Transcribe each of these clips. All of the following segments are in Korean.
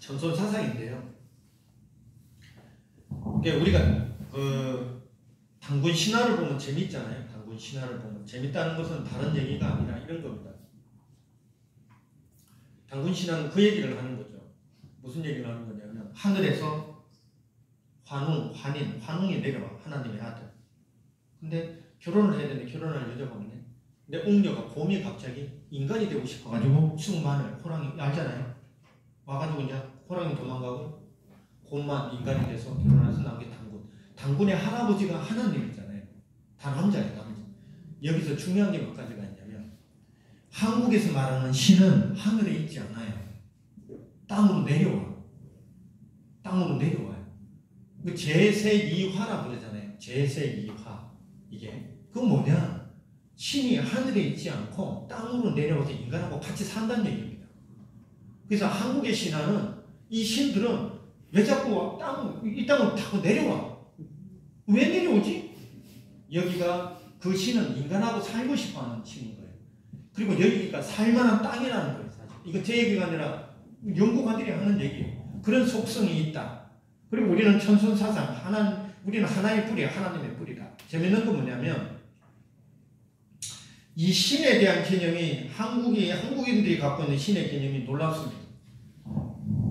천손 사상인데요. 우리가 당군 신화를 보면 재밌잖아요. 당군 신화를 보면 재밌다는 것은 다른 얘기가 아니라 이런 겁니다. 당군 신화는 그 얘기를 하는 거죠. 무슨 얘기를 하는 거냐면 하늘에서 환웅이 내려와. 하나님의 아들. 근데 결혼을 해야 되는데 결혼할 여자가 없네. 근데 옥녀가 곰이 갑자기 인간이 되고 싶어가지고 충만을 호랑이 알잖아요. 와가지고 이제 호랑이 도망가고 곰만 인간이 돼서 결혼해서 나온 게 당군. 당군의 할아버지가 하나님이잖아요. 다 남자예요, 남자. 여기서 중요한 게 몇 가지가 있냐면 한국에서 말하는 신은 하늘에 있지 않아요. 땅으로 내려와. 땅으로 내려와요. 그 제세이화라고 그러잖아요. 제세이화. 이게 그건 뭐냐? 신이 하늘에 있지 않고 땅으로 내려와서 인간하고 같이 산다는 얘기입니다. 그래서 한국의 신화는 이 신들은 왜 자꾸 이 땅으로 자꾸 내려와? 왜 내려오지? 여기가 그 신은 인간하고 살고 싶어하는 신인 거예요. 그리고 여기가 살만한 땅이라는 거예요. 사실. 이거 제 얘기가 아니라 연구가들이 하는 얘기예요. 그런 속성이 있다. 그리고 우리는 천손사상, 우리는 하나의 뿌리야. 하나님의 뿌리다. 재밌는 건 뭐냐면 이 신에 대한 개념이 한국인들이 갖고 있는 신의 개념이 놀랍습니다.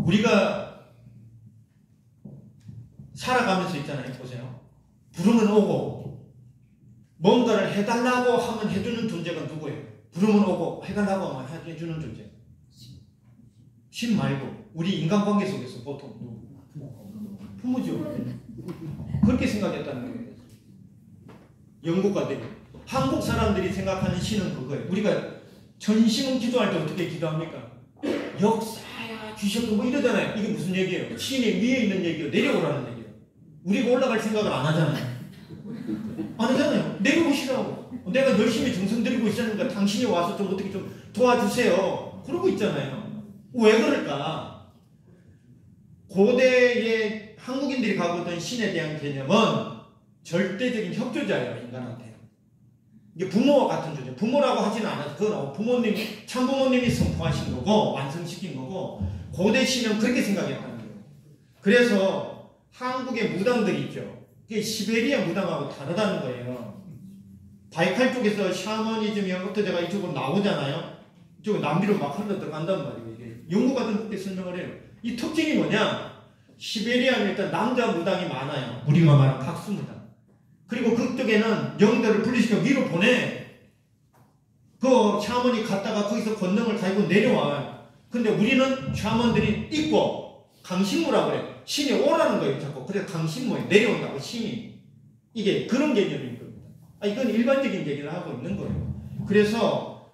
우리가 살아가면서 있잖아요. 보세요. 부르면 오고 뭔가를 해달라고 하면 해주는 존재가 누구예요? 부르면 오고 해달라고 하면 해주는 존재. 신 말고 우리 인간관계 속에서 보통 부모죠. 그렇게 생각했다는 거예요. 연구가들이. 한국 사람들이 생각하는 신은 그거예요. 우리가 전심은 기도할 때 어떻게 기도합니까? 역사야 주셔도 뭐 이러잖아요. 이게 무슨 얘기예요? 신이 위에 있는 얘기예요. 내려오라는 얘기예요. 우리가 올라갈 생각을 안 하잖아요. 안 하잖아요. 내려오시라고. 내가 열심히 정성 들이고 있으니까 당신이 와서 좀 어떻게 좀 도와주세요. 그러고 있잖아요. 왜 그럴까? 고대의 한국인들이 갖고 있던 신에 대한 개념은 절대적인 협조자예요. 인간한테. 이게 부모와 같은 존재. 부모라고 하지는 않아요. 그건 참부모님이 선포하신 거고 완성시킨 거고 고대 신은 그렇게 생각했다는 거예요. 그래서 한국의 무당들이 있죠. 그게 시베리아 무당하고 다르다는 거예요. 바이칼 쪽에서 샤머니즘이 흩어져가 이쪽으로 나오잖아요. 이쪽으로 남미로 막 흘러 들어간단 말이에요. 이게 연구가들은 그렇게 설명을 해요. 이 특징이 뭐냐? 시베리아는 일단 남자 무당이 많아요. 우리가 말하는 각수무당. 그리고 그쪽에는 영들을 분리시켜 위로 보내. 그 샤먼이 갔다가 거기서 권능을 가지고 내려와요. 근데 우리는 샤먼들이 있고 강신무라고 그래. 신이 오라는 거예요, 자꾸. 그래서 강신무에 내려온다고, 신이. 이게 그런 개념인 겁니다. 이건 일반적인 얘기를 하고 있는 거예요. 그래서,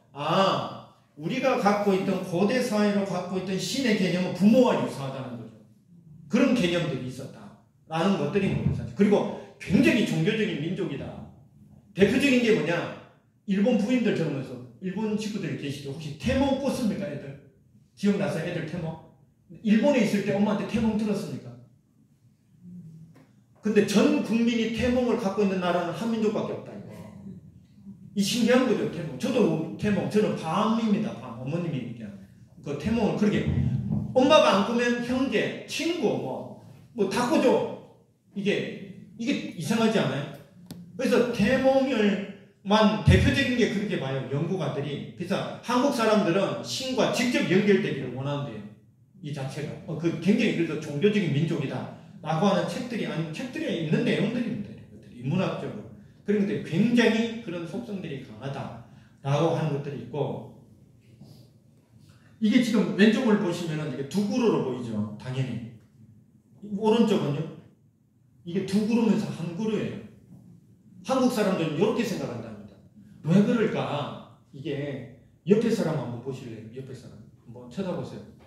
우리가 갖고 있던, 고대 사회로 갖고 있던 신의 개념은 부모와 유사하다는 거죠. 그런 개념들이 있었다. 라는 것들이 뭡니까? 그리고 굉장히 종교적인 민족이다. 대표적인 게 뭐냐? 일본 부인들 들으면서, 일본 친구들이 계시죠? 혹시 태몽 꽂습니까, 애들? 기억나세요, 애들 태몽? 일본에 있을 때 엄마한테 태몽 들었습니까? 근데 전 국민이 태몽을 갖고 있는 나라는 한민족밖에 없다, 이거. 이 신기한 거죠, 태몽. 저도 태몽, 저는 밤입니다, 밤. 어머님이 그냥 그 태몽을 그렇게. 엄마가 안 꾸면 형제, 친구, 다 꾸죠. 이게 이상하지 않아요? 그래서 태몽을만 대표적인 게 그렇게 봐요, 연구가들이. 그래서 한국 사람들은 신과 직접 연결되기를 원하는데요. 이 자체가. 그 굉장히 그래서 종교적인 민족이다. 라고 하는 책들이, 아니면 책들에 있는 내용들입니다. 인문학적으로. 그런 것들이 굉장히 그런 속성들이 강하다. 라고 하는 것들이 있고, 이게 지금 왼쪽을 보시면은 이게 두 그루로 보이죠. 당연히. 오른쪽은요. 이게 두 그루면서 한 그루예요. 한국 사람들은 이렇게 생각한답니다. 왜 그럴까? 이게 옆에 사람 한번 보실래요? 옆에 사람. 한번 쳐다보세요.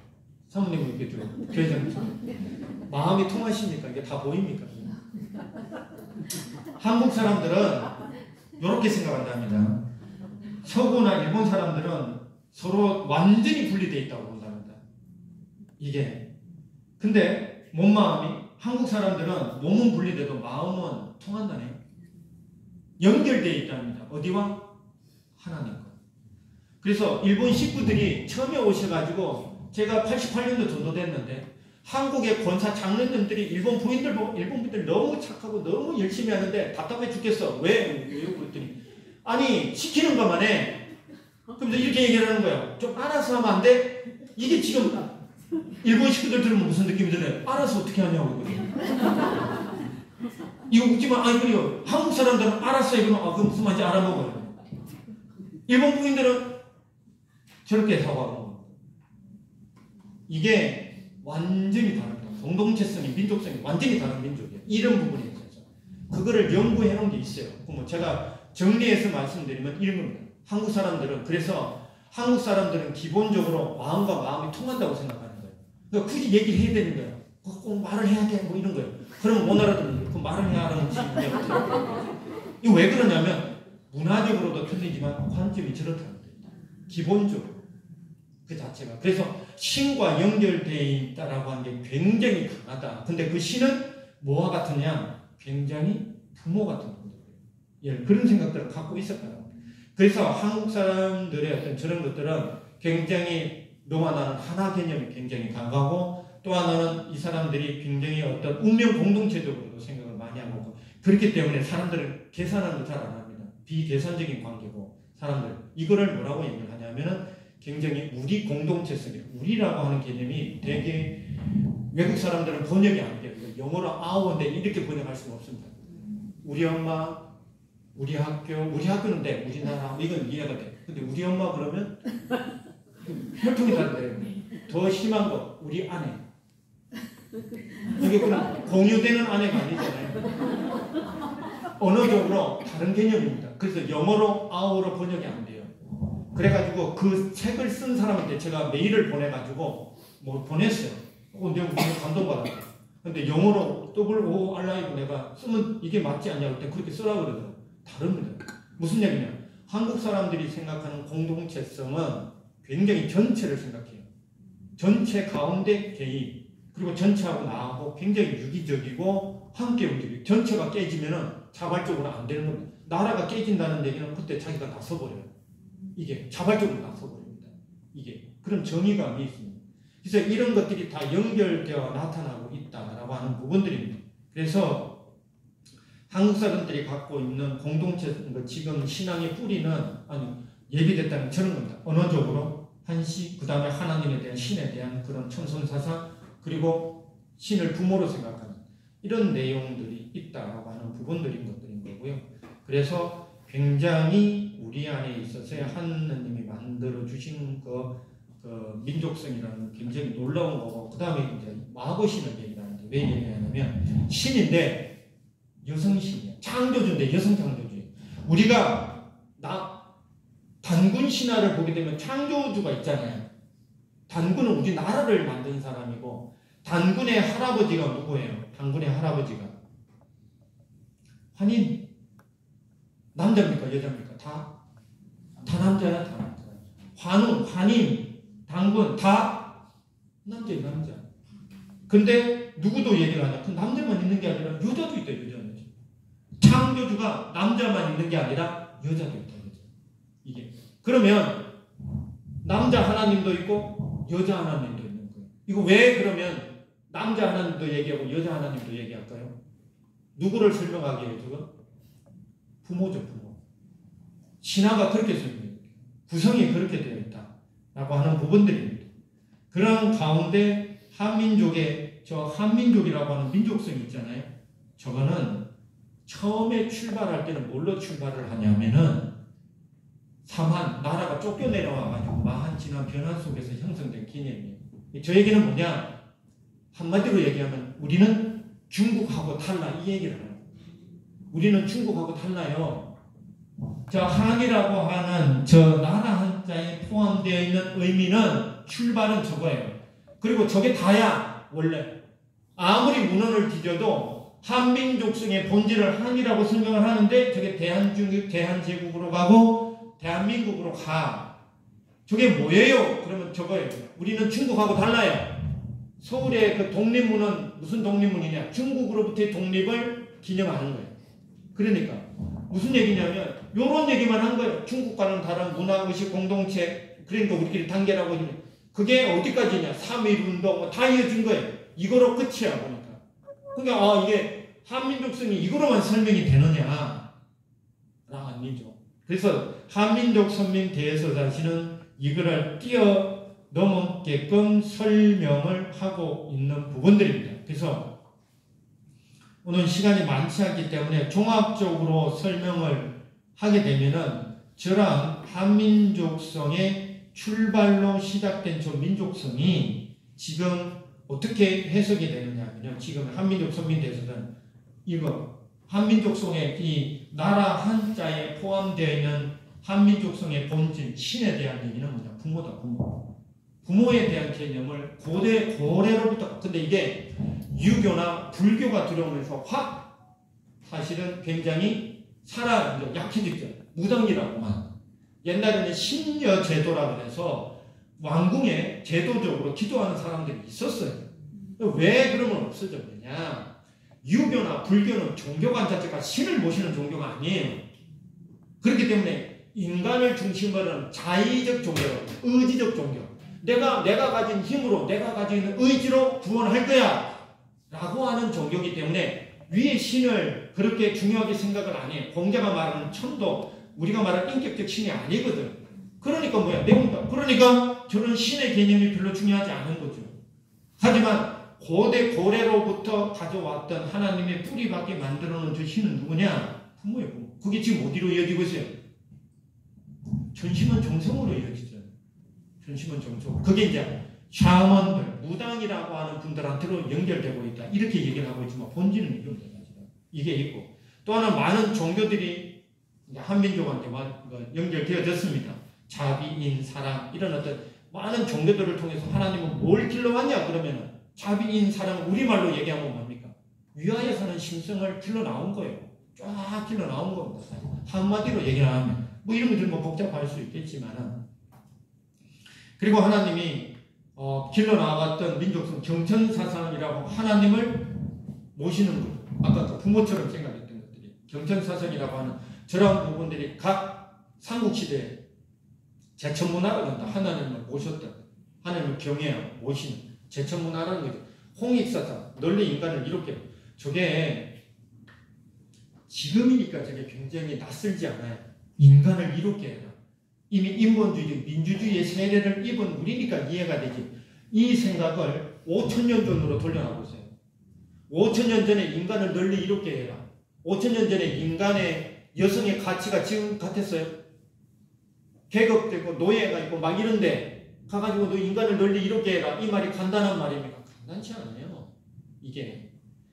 사모님 이렇게 좀 교회장님 마음이 통하십니까? 이게 다 보입니까? 한국 사람들은 이렇게 생각한답니다. 서구나 일본 사람들은 서로 완전히 분리되어 있다고 본답니다. 이게. 근데 몸마음이 한국 사람들은 몸은 분리돼도 마음은 통한다네요. 연결되어 있답니다. 어디와? 하나님과. 그래서 일본 식구들이 처음에 오셔가지고 제가 88년도 전도됐는데 한국의 권사 장로님들이 일본 부인들 보고 일본 분들 너무 착하고 너무 열심히 하는데 답답해 죽겠어. 왜요? 그랬더니 아니 시키는 것만 해. 그럼 이렇게 얘기를 하는 거예요. 좀 알아서 하면 안 돼? 이게 지금 일본 식구들 들으면 무슨 느낌이 드나요? 알아서 어떻게 하냐고. 이거 웃지만 아니 그래요. 한국 사람들은 알았어 이러면 아, 그 무슨 말인지 알아먹어요. 일본 부인들은 저렇게 사고하는 겁니다. 이게 완전히 다릅니다. 공동체성이 민족성이 완전히 다른 민족이에요. 이런 부분에 있어서 그거를 연구해 놓은 게 있어요. 그럼 제가 정리해서 말씀드리면 이런 겁니다. 한국 사람들은 그래서 한국 사람들은 기본적으로 마음과 마음이 통한다고 생각하는 거예요. 그러니까 굳이 얘기를 해야 되는 거예요. 꼭 말을 해야 돼 뭐 이런 거예요. 그러면 못 알아듣는 그 말을 해야 하는 문제가 없어요. 이거 왜 그러냐면 문화적으로도 틀리지만 관점이 저렇다는 거예요. 기본적으로 그 자체가. 그래서 신과 연결되어 있다라고 하는 게 굉장히 강하다. 근데 그 신은 뭐와 같으냐? 굉장히 부모 같은 분들이에요. 예, 그런 생각들을 갖고 있었다는 거예요. 그래서 한국 사람들의 어떤 저런 것들은 굉장히 너와 나는 하나 개념이 굉장히 강하고 또 하나는 이 사람들이 굉장히 어떤 운명 공동체적으로도 생각을 많이 하고 그렇기 때문에 사람들은 계산하는 걸 잘 안 합니다. 비계산적인 관계고 사람들 이거를 뭐라고 얘기를 하냐면은 굉장히 우리 공동체성이에요. 우리라고 하는 개념이 되게 외국 사람들은 번역이 안 돼요. 영어로 아우인데 이렇게 번역할 수가 없습니다. 우리 엄마, 우리 학교는 돼. 우리나라 이건 이해가 돼. 근데 우리 엄마 그러면 혈통이 다른데 더 심한 거 우리 아내. 이게 그냥 공유되는 아내가 아니잖아요. 언어적으로 다른 개념입니다. 그래서 영어로 아우로 번역이 안 돼요. 그래가지고 그 책을 쓴 사람한테 제가 메일을 보내가지고 뭐 보냈어요. 내가 감동받았어요. 근데 영어로 WOR이고 내가 쓰면 이게 맞지 않냐고 그때 그렇게 쓰라고 그러더라고요. 다릅니다. 무슨 얘기냐? 한국 사람들이 생각하는 공동체성은 굉장히 전체를 생각해요. 전체 가운데 개인 그리고 전체하고 나하고 굉장히 유기적이고 함께 움직이고 전체가 깨지면은 자발적으로 안 되는 겁니다. 나라가 깨진다는 얘기는 그때 자기가 나서버려요. 이게 자발적으로 나서버립니다. 이게 그런 정의감이 있습니다. 그래서 이런 것들이 다 연결되어 나타나고 있다라고 하는 부분들입니다. 그래서 한국 사람들이 갖고 있는 공동체 지금 신앙의 뿌리는 예비됐다는 저런 겁니다. 언어적으로 한시 그 다음에 하나님에 대한 신에 대한 그런 천선사상 그리고 신을 부모로 생각하는 이런 내용들이 있다라고 하는 부분들인 것들인 거고요. 그래서 굉장히 우리 안에 있어서 하느님이 만들어 주신 그 민족성이라는 굉장히 놀라운 거고 그 다음에 이제 마고신을 얘기하는데 왜 얘기하냐면 신인데 여성신이에요. 창조주인데 여성 창조주예요. 우리가 단군 신화를 보게 되면 창조주가 있잖아요. 단군은 우리 나라를 만든 사람이고 단군의 할아버지가 누구예요? 단군의 할아버지가 환인 남자입니까? 여자입니까? 다 남자야, 다 남자. 환웅, 환인, 단군 다 남자예요, 남자. 근데 누구도 얘기를 하냐? 그 남자만 있는 게 아니라 여자도 있다, 여자는. 창조주가 남자만 있는 게 아니라 여자도 있다, 여자. 이게 그러면 남자 하나님도 있고 여자 하나님도 있는 거예요. 이거 왜 그러면 남자 하나님도 얘기하고 여자 하나님도 얘기할까요? 누구를 설명하기 위해 지금? 부모죠, 부모. 신화가 그렇게 설명해요. 구성이 그렇게 되어 있다라고 하는 부분들입니다. 그런 가운데 한민족의 한민족이라고 하는 민족성이 있잖아요. 저거는 처음에 출발할 때는 뭘로 출발을 하냐면은 나라가 쫓겨내려와가지고 마한 지난 변화 속에서 형성된 개념이에요. 저 얘기는 뭐냐? 한마디로 얘기하면 우리는 중국하고 달라 이 얘기를 해요. 우리는 중국하고 달라요. 저 한이라고 하는 저 나라 한자에 포함되어 있는 의미는 출발은 저거예요. 그리고 저게 다야 원래. 아무리 문헌을 뒤져도 한민족성의 본질을 한이라고 설명을 하는데 저게 대한제국으로 가고 대한민국으로 가. 저게 뭐예요? 그러면 저거예요. 우리는 중국하고 달라요. 서울의 그 독립문은 무슨 독립문이냐? 중국으로부터의 독립을 기념하는 거예요. 그러니까 무슨 얘기냐면 이런 얘기만 한 거예요. 중국과는 다른 문화, 의식, 공동체 그러니까 우리끼리 단계라고 그게 어디까지냐? 3.1운동 다 이어진 거예요. 이거로 끝이야 보니까. 그러니까 이게 한민족성이 이거로만 설명이 되느냐? 아니죠. 그래서 한민족 선민 대서사시는 이거를 뛰어넘게끔 설명을 하고 있는 부분들입니다. 그래서 오늘 시간이 많지 않기 때문에 종합적으로 설명을 하게 되면은 저랑 한민족성의 출발로 시작된 저 민족성이 지금 어떻게 해석이 되느냐면요. 지금 한민족 선민 대서사는 이거 한민족성의 이 나라 한자에 포함되어 있는 한민족성의 본질 신에 대한 얘기는 뭐냐? 부모다, 부모. 부모에 대한 개념을 고래로부터, 근데 이게 유교나 불교가 들어오면서 확 사실은 굉장히 약해졌죠. 무당이라고만. 옛날에는 신녀 제도라 그래서 왕궁에 제도적으로 기도하는 사람들이 있었어요. 왜 그러면 없어졌느냐? 유교나 불교는 종교관 자체가 신을 모시는 종교가 아니에요. 그렇기 때문에 인간을 중심으로 하는 자의적 종교라고, 의지적 종교. 내가 가진 힘으로, 내가 가지고 있는 의지로 구원할 거야 라고 하는 종교이기 때문에 위에 신을 그렇게 중요하게 생각을 안 해요. 공자가 말하는 천도, 우리가 말하는 인격적 신이 아니거든. 그러니까 뭐야? 그러니까 저런 신의 개념이 별로 중요하지 않은 거죠. 하지만 고래로부터 가져왔던 하나님의 뿌리밖에 만들어놓은 저 신은 누구냐? 부모예요, 부모. 그게 지금 어디로 이어지고 있어요? 전심은 정성으로 이어지죠. 전심은 정성. 그게 이제 샤먼들, 무당이라고 하는 분들한테로 연결되고 있다. 이렇게 얘기를 하고 있지만 본질은 이겁니다. 이게 있고. 또 하나 많은 종교들이 한민족한테 연결되어졌습니다. 자비인, 사랑, 이런 어떤 많은 종교들을 통해서 하나님은 뭘 길러왔냐? 그러면은 자비인, 사랑, 우리말로 얘기하면 뭡니까? 위하여 사는 심성을 길러 나온 거예요. 쫙 길러 나온 겁니다. 한마디로 얘기를 하면. 뭐 이런 것들 복잡할 수 있겠지만은. 그리고 하나님이 길러 나왔던 민족성 경천사상이라고 하나님을 모시는 것. 아까 그 부모처럼 생각했던 것들이 경천사상이라고 하는 저런 부분들이 각 삼국시대에 제천문화라고 한다. 하나님을 모셨다. 하나님을 경외하고 모시는 제천문화라는 거죠. 홍익사상, 널리 인간을 이롭게. 저게 지금이니까 저게 굉장히 낯설지 않아요. 인간을 이롭게 해라. 이미 인본주의, 민주주의의 세례를 입은 우리니까 이해가 되지. 이 생각을 5,000년 전으로 돌려나가고 있어요. 5,000년 전에 인간을 널리 이롭게 해라. 5,000년 전에 인간의 여성의 가치가 지금 같았어요. 계급되고 노예가 있고 막 이런데 가가지고 너 인간을 널리 이롭게 해라. 이 말이 간단한 말입니까? 간단치 않아요. 이게.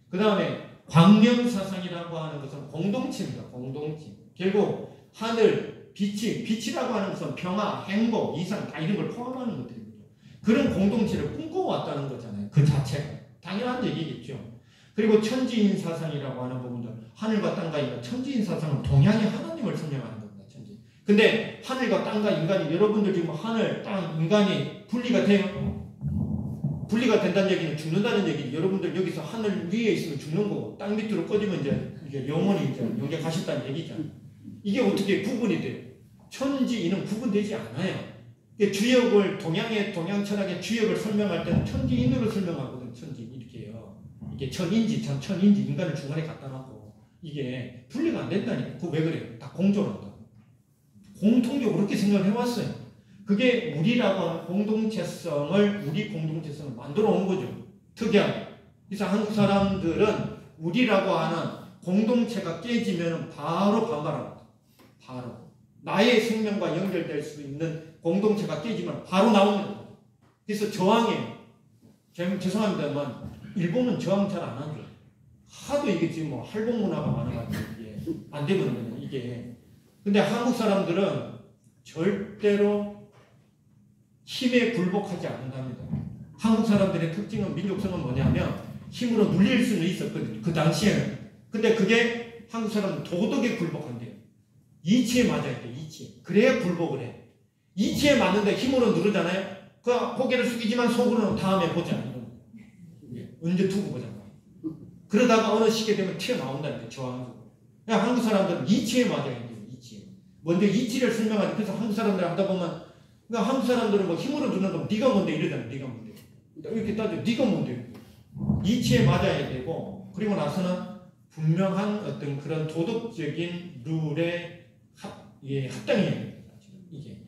그 다음에 광명사상이라고 하는 것은 공동체입니다. 공동체. 결국 하늘, 빛이라고 하는 것은 평화, 행복, 이상 다 이런 걸 포함하는 것들입니다. 그런 공동체를 꿈꿔왔다는 거잖아요. 그 자체가. 당연한 얘기겠죠. 그리고 천지인 사상이라고 하는 부분들, 하늘과 땅과 인간, 천지인 사상은 동양의 하나님을 설명하는 겁니다. 천지. 근데 하늘과 땅과 인간이, 여러분들 지금 하늘, 땅, 인간이 분리가 돼요? 분리가 된다는 얘기는 죽는다는 얘기지. 여러분들 여기서 하늘 위에 있으면 죽는 거고, 땅 밑으로 꺼지면 이제 영원히 이제 영계 가셨다는 얘기잖아요. 이게 어떻게 구분이 돼요? 천지인은 구분되지 않아요. 주역을, 동양 철학의 주역을 설명할 때는 천지인으로 설명하거든요. 천지인 이렇게 해요. 이게 천인지, 인간을 중간에 갖다 놓고 이게 분리가 안 된다니까. 그거 왜 그래요? 다 공존한다. 공통적으로 그렇게 생각을 해왔어요. 그게 우리라고 하는 우리 공동체성을 만들어 온 거죠. 특이하게. 그래서 한국 사람들은 우리라고 하는 공동체가 깨지면 바로 반발합니다. 바로. 나의 생명과 연결될 수 있는 공동체가 깨지면 바로 나옵니다. 그래서 저항해요. 죄송합니다만 일본은 저항 잘 안 하죠. 하도 이게 지금 뭐 할복 문화가 많아가지고 이게 안 되거든요. 이게. 근데 한국 사람들은 절대로 힘에 굴복하지 않는답니다. 한국 사람들의 특징은, 민족성은 뭐냐면 힘으로 눌릴 수는 있었거든요. 그 당시에는. 근데 그게 한국 사람은 도덕에 굴복한대요. 이치에 맞아야 돼. 이치에. 그래야 굴복을 해. 이치에 맞는데 힘으로 누르잖아요. 그 고개를 숙이지만 속으로는 다음에 보자. 언제 두고 보자. 그러다가 어느 시기에 되면 튀어나온다니까. 저항적으로. 그러니까 한국 사람들은 이치에 맞아야 돼요. 이치에. 먼저 이치를 설명하지. 그래서 한국 사람들 하다 보면 그러니까 한국 사람들은 뭐 힘으로 주는 건 네가 뭔데 이러잖아. 네가 뭔데. 이렇게 따져. 네가 뭔데. 이치에 맞아야 되고 그리고 나서는 분명한 어떤 그런 도덕적인 룰에 합당해야 됩니다. 이게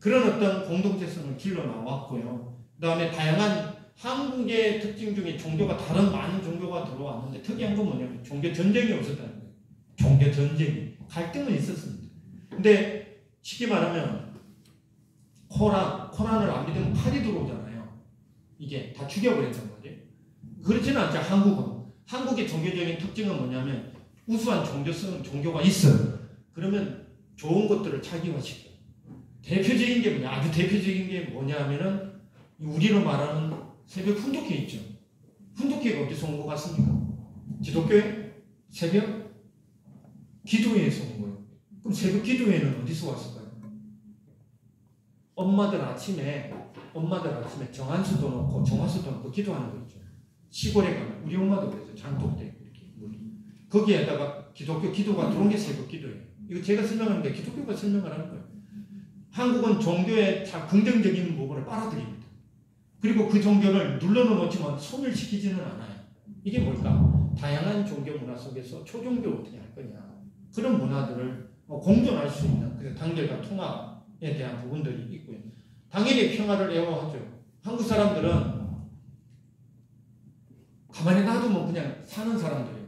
그런 어떤 공동체성을 길러 나왔고요. 그 다음에 다양한 한국의 특징 중에 종교가 다른 많은 종교가 들어왔는데 특이한 건 뭐냐면 종교 전쟁이 없었다는 거예요. 종교 전쟁이 갈등은 있었습니다. 근데 쉽게 말하면 코란을 안 믿으면 칼이 들어오잖아요. 이게 다 죽여버렸단 말이에요. 그렇지는 않죠. 한국의 종교적인 특징은 뭐냐면 우수한 종교가 있어요. 그러면 좋은 것들을 차기화시켜요. 대표적인 게 뭐냐? 아주 대표적인 게 뭐냐면은 우리로 말하는 새벽 훈독회 있죠. 훈독회가 어디서 온 것 같습니까? 기독교회? 새벽? 기도회에서 온 거예요. 그럼 새벽 기도회는 어디서 왔을까요? 엄마들 아침에 정한수도 놓고 정화수도 놓고 기도하는 거 있죠. 시골에 가면 우리 엄마도 그래서 장독대 이렇게 물이 거기에다가 기독교 기도가 들어온 게 새벽 기도예요. 이거 제가 설명하는데 기독교가 설명을 하는 거예요. 한국은 종교의 긍정적인 부분을 빨아들입니다. 그리고 그 종교를 눌러놓지만 소멸시키지는 않아요. 이게 뭘까? 다양한 종교 문화 속에서 초종교를 어떻게 할 거냐. 그런 문화들을 공존할 수 있는 그래서 단결과 통합에 대한 부분들이 있고요. 당연히 평화를 애호하죠. 한국 사람들은 가만히 놔두면 그냥 사는 사람들이에요.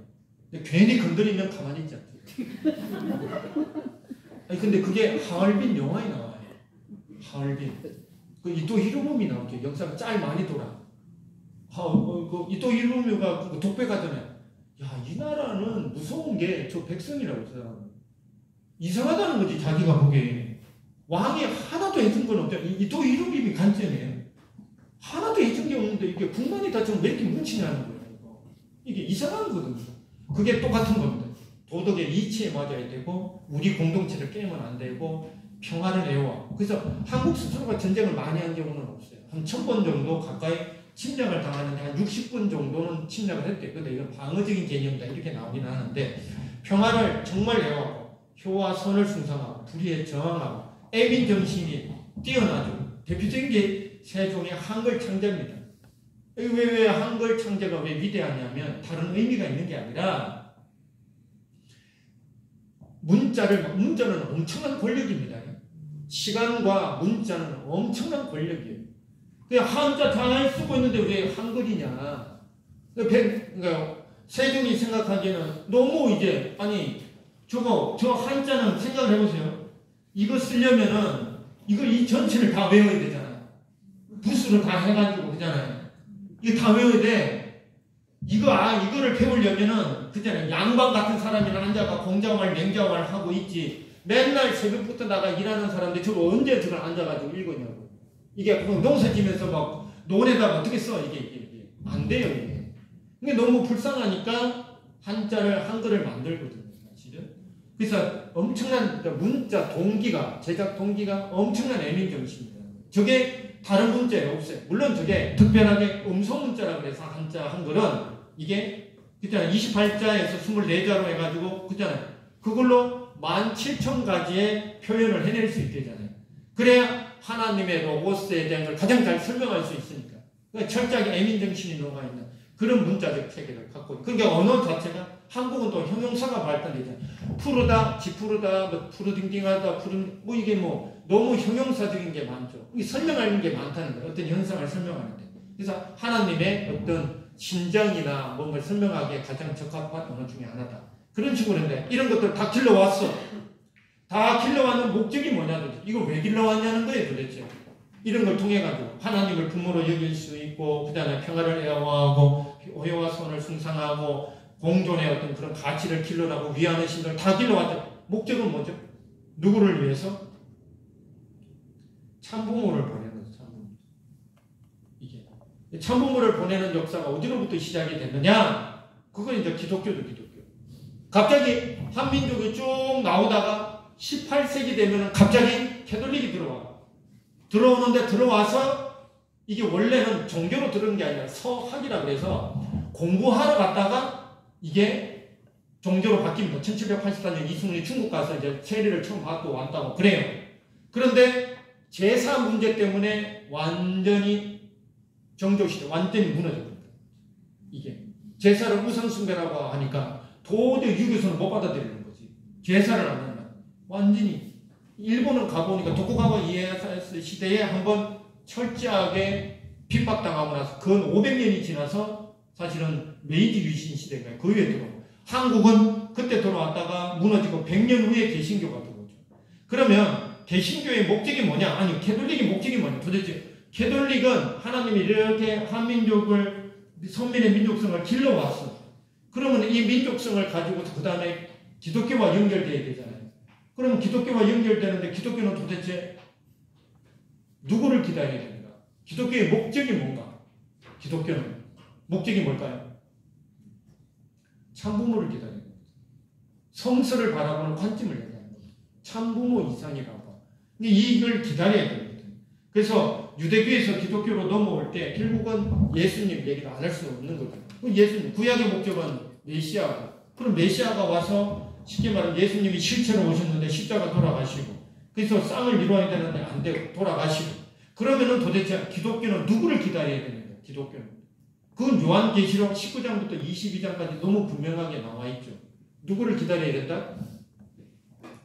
괜히 건드리면 가만히 있지 않죠. 아니 근데 그게 하얼빈 영화에 나와요. 하얼빈. 그 이토 히로부미 나오죠. 영상 짤 많이 돌아. 그 이토 히로부미가 그 독배 가잖아요. 야, 이 나라는 무서운 게 저 백성이라고 저 사람은. 이상하다는 거지 자기가 보기에. 왕이 하나도 해준 건 없죠. 이토 히로부미 관점이에요. 하나도 해준 게 없는데 이게 국만이 다 좀 왜 이렇게 뭉치냐는 거예요. 이게 이상한 거거든요. 그게 똑같은 겁니다. 도덕의 이치에 맞아야 되고 우리 공동체를 깨면 안 되고 평화를 애호하고 그래서 한국 스스로가 전쟁을 많이 한 경우는 없어요. 한 1000번 정도 가까이 침략을 당하는데 한 60번 정도는 침략을 했대요. 근데 이건 방어적인 개념이다 이렇게 나오긴 하는데 평화를 정말 애호하고 효와 선을 숭상하고 불의에 저항하고 애민 정신이 뛰어나죠. 대표적인 게 세종의 한글 창제입니다. 왜 한글 창제가 왜 위대하냐면 다른 의미가 있는 게 아니라 문자는 엄청난 권력입니다. 시간과 문자는 엄청난 권력이에요. 그냥 한자 잘 쓰고 있는데 왜 한글이냐. 그러니까 세종이 생각하기에는 너무 이제 저 한자는 생각을 해보세요. 이거 쓰려면은 이 전체를 다 외워야 되잖아요. 부수를 다 해가지고 그잖아요. 이거 다 외워야 돼. 이거를 배우려면은 그때는 양반 같은 사람이나 앉아가 공자말 맹자말 하고 있지. 맨날 새벽부터 나가 일하는 사람들 저거 언제 저걸 앉아가지고 읽었냐고. 이게 농사 지면서 막 논에다가 어떻게 써 이게 안 돼요 이게. 이게 너무 불쌍하니까 한글을 만들거든요 사실은. 그래서 엄청난 문자 동기가 제작 동기가 엄청난 애민 정신입니다. 저게 다른 문자에 없어요. 물론 저게 특별하게 음성 문자라고 해서 한글은 이게 그때는 28자에서 24자로 해가지고 그때는 그걸로 17,000가지의 표현을 해낼 수 있대잖아요. 그래야 하나님의 로고스에 대한 걸 가장 잘 설명할 수 있으니까. 그러니까 철저하게 애민정신이 녹아있는 그런 문자적 체계를 갖고 있고. 그러니까 언어 자체가 한국은 또 형용사가 발달되잖아요. 푸르다, 지푸르다, 푸르딩딩하다, 이게 너무 형용사적인 게 많죠. 이게 설명하는 게 많다는 거예요. 어떤 현상을 설명하는데. 그래서 하나님의 어떤 신정이나 뭔가를 설명하기에 가장 적합한 언어 중에 하나다. 그런 식으로 했는데 이런 것들 다 길러왔어. 다 길러왔는 목적이 뭐냐든지 이걸 왜 길러왔냐는 거예요 도대체. 이런 걸 통해가지고 하나님을 부모로 여길 수 있고 그 다음에 평화를 애호하고 효와 선을 숭상하고 공존의 어떤 그런 가치를 길러라고 위하는 신들 다 길러왔죠. 목적은 뭐죠? 누구를 위해서? 참부모를 보내는 거죠. 이게 참부모를 보내는 역사가 어디로부터 시작이 됐느냐? 그건 이제 기독교도 기독교. 갑자기 한민족이 쭉 나오다가 18세기 되면 갑자기 캐톨릭이 들어오는데 들어와서 이게 원래는 종교로 들어온 게 아니라 서학이라 그래서 공부하러 갔다가 이게 종교로 바뀝니다. 1784년 이승훈이 중국 가서 이제 세례를 처음 받고 왔다고 그래요. 그런데 제사 문제 때문에 완전히 정조시대 완전히 무너져버립니다. 이게 제사를 우상숭배라고 하니까 도저히 유교에서는 못 받아들이는 거지. 제사를 안 한다. 완전히 일본은 가보니까 도쿠가와 이에야스 시대에 한번 철저하게 핍박당하고 나서 근 500년이 지나서 사실은 메이지 유신 시대가 그 위에 들어오고, 한국은 그때 돌아왔다가 무너지고 100년 후에 개신교가 들어오죠. 그러면 개신교의 목적이 뭐냐? 아니, 캐톨릭의 목적이 뭐냐? 도대체 캐톨릭은 하나님이 이렇게 한민족을, 선민의 민족성을 길러왔어. 그러면 이 민족성을 가지고 그 다음에 기독교와 연결돼야 되잖아요. 그러면 기독교와 연결되는데 기독교는 도대체 누구를 기다려야 됩니까? 기독교의 목적이 뭔가? 기독교는 목적이 뭘까요? 참부모를 기다리는 거죠. 성서를 바라보는 관점을 얘기하는 거죠. 참부모 이상이라고. 이걸 기다려야 되거든요. 그래서 유대교에서 기독교로 넘어올 때 결국은 예수님 얘기를 안 할 수 없는 거죠. 예수님, 구약의 목적은 메시아고, 그럼 메시아가 와서 쉽게 말하면 예수님이 실체로 오셨는데 십자가 돌아가시고, 그래서 쌍을 이루어야 되는데 안 되고 돌아가시고, 그러면은 도대체 기독교는 누구를 기다려야 되는 거예요? 기독교는. 그건 요한계시록 19장부터 22장까지 너무 분명하게 나와 있죠. 누구를 기다려야 된다?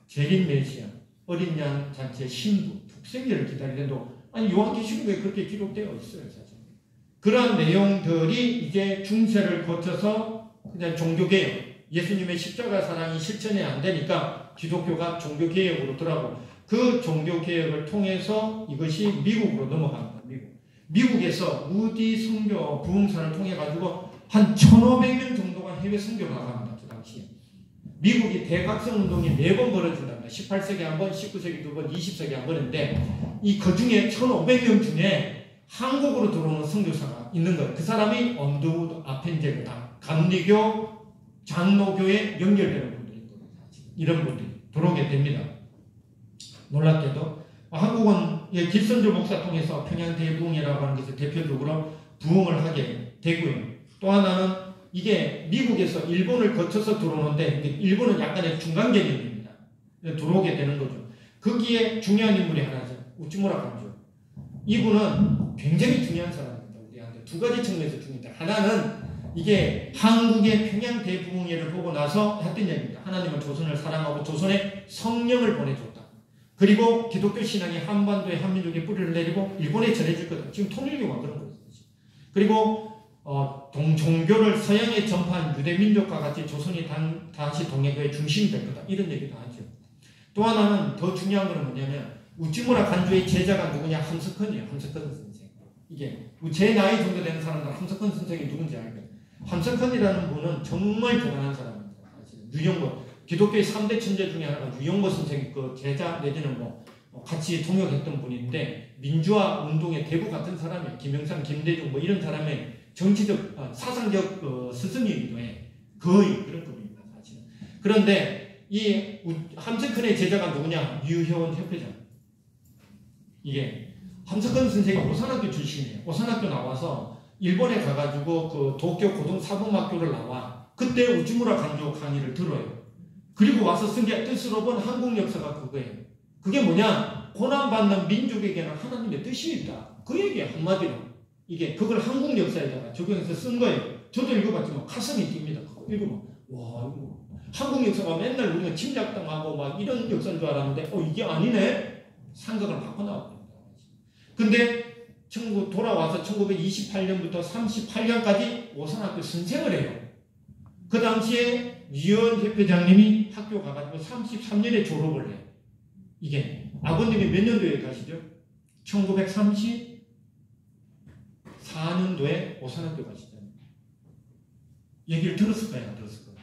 재림 메시아, 어린 양 잔치의 신부, 독생자를 기다려야 된다. 아니, 요한계시록에 그렇게 기록되어 있어요, 사실. 그러한 내용들이 이제 중세를 거쳐서 그냥 종교개혁, 예수님의 십자가 사랑이 실천이 안 되니까 기독교가 종교개혁으로 들어가고, 그 종교개혁을 통해서 이것이 미국으로 넘어갑니다. 미국에서 무디 선교 부흥사를 통해 가지고 한 1,500명 정도가 해외 선교를 나갑니다. 그 당시에. 미국이 대각성 운동이 4번 벌어진답니다. 18세기 한 번, 19세기 2번, 20세기 한 번인데, 이 그 중에 1,500명 중에 한국으로 들어오는 선교사가 있는 거예요. 그 사람이 언더우드 아펜젤이다. 감리교, 장로교에 연결되는 분들인 거예요. 이런 분들이 들어오게 됩니다. 놀랍게도 한국은 길선조 목사 통해서 평양대부흥이라고 하는 것을 대표적으로 부흥을 하게 되고요. 또 하나는 이게 미국에서 일본을 거쳐서 들어오는데, 일본은 약간의 중간 개념입니다. 들어오게 되는 거죠. 거기에 중요한 인물이 하나죠. 우찌무라 간조. 이분은 굉장히 중요한 사람입니다. 우리한테 두 가지 측면에서 중요합니다. 하나는 이게 한국의 평양대부흥회를 보고 나서 했던 얘기입니다. 하나님은 조선을 사랑하고 조선에 성령을 보내줬다. 그리고 기독교 신앙이 한반도의 한민족의 뿌리를 내리고 일본에 전해질 거다. 지금 통일교가 그런 거죠. 그리고 종교를 서양에 전파한 유대민족과 같이 조선이 다시 동해교의 중심이 될 거다. 이런 얘기도 하죠. 또 하나는 더 중요한 것은 뭐냐면, 우찌무라 간주의 제자가 누구냐? 함석헌이에요. 함석헌 선생. 이게 제 나이 정도 되는 사람들 함석헌 선생이 누군지 알거든요. 함석헌이라는 분은 정말 대단한 사람입니다. 유영보, 기독교의 3대 천재 중에 하나가 유영보 선생이 그 제자 내지는 같이 통역했던 분인데, 민주화 운동의 대부 같은 사람이에요. 김영삼, 김대중 이런 사람의 정치적, 사상적 스승이기도 해. 거의 그런 급입니다, 사실은. 그런데 이 함석헌의 제자가 누구냐? 유효원 협회장. 이게 함석헌 선생이 오산학교 출신이에요. 오산학교 나와서 일본에 가가지고 그 도쿄 고등사범학교를 나와. 그때 우찌무라 간조 강의를 들어요. 그리고 와서 쓴 게 뜻으로 본 한국 역사가 그거예요. 그게 뭐냐? 고난받는 민족에게는 하나님의 뜻이 있다. 그 얘기야, 한마디로. 이게 그걸 한국 역사에다가 적용해서 쓴 거예요. 저도 읽어봤지만 가슴이 뜁니다. 그거 읽으면 와, 이거 한국 역사가 맨날 우리가 침략당하고 막 이런 역사인 줄 알았는데 이게 아니네? 생각을 바꿔나왔습니다. 근데 돌아와서 1928년부터 38년까지 오산학교 선생을 해요. 그 당시에 유현 협회장님이 학교 가가지고 33년에 졸업을 해요. 이게 아버님이 몇 년도에 가시죠? 1934년도에 오산학교 가시잖아요. 얘기를 들었을까요? 안 들었을까요?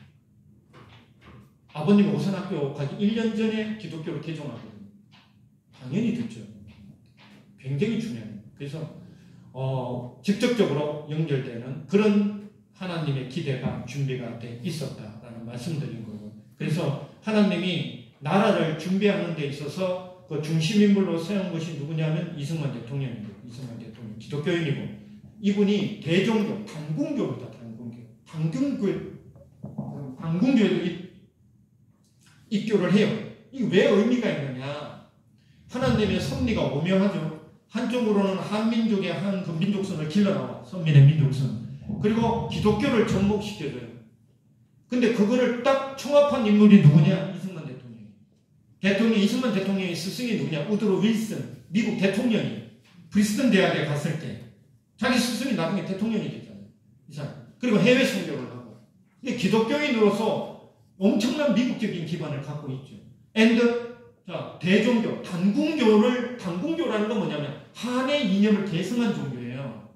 아버님이 오산학교 가기 1년 전에 기독교를 개종하거든요. 당연히 듣죠. 굉장히 중요해요. 그래서 직접적으로 연결되는 그런 하나님의 기대가 준비가 돼 있었다라는 말씀드린 거고, 그래서 하나님이 나라를 준비하는 데 있어서 그 중심인물로 세운 것이 누구냐면 이승만 대통령이고, 이승만 대통령 기독교인이고, 이분이 대종교 단군교입니다. 단군교에도 입교를 해요. 이게 왜 의미가 있느냐? 하나님의 섭리가 오묘하죠. 한쪽으로는 한민족의 한 그 민족성을 길러나와, 선민의 민족성. 그리고 기독교를 접목시켜줘요. 근데 그거를 딱 총합한 인물이 누구냐? 이승만 대통령이. 이승만 대통령의 스승이 누구냐? 우드로 윌슨, 미국 대통령이 프리스턴 대학에 갔을 때 자기 스승이 나중에 대통령이 됐잖아요. 이 사람. 그리고 해외 선교를 하고. 근데 기독교인으로서 엄청난 미국적인 기반을 갖고 있죠. 자, 대종교, 단궁교라는 건 뭐냐면 한의 이념을 계승한 종교예요.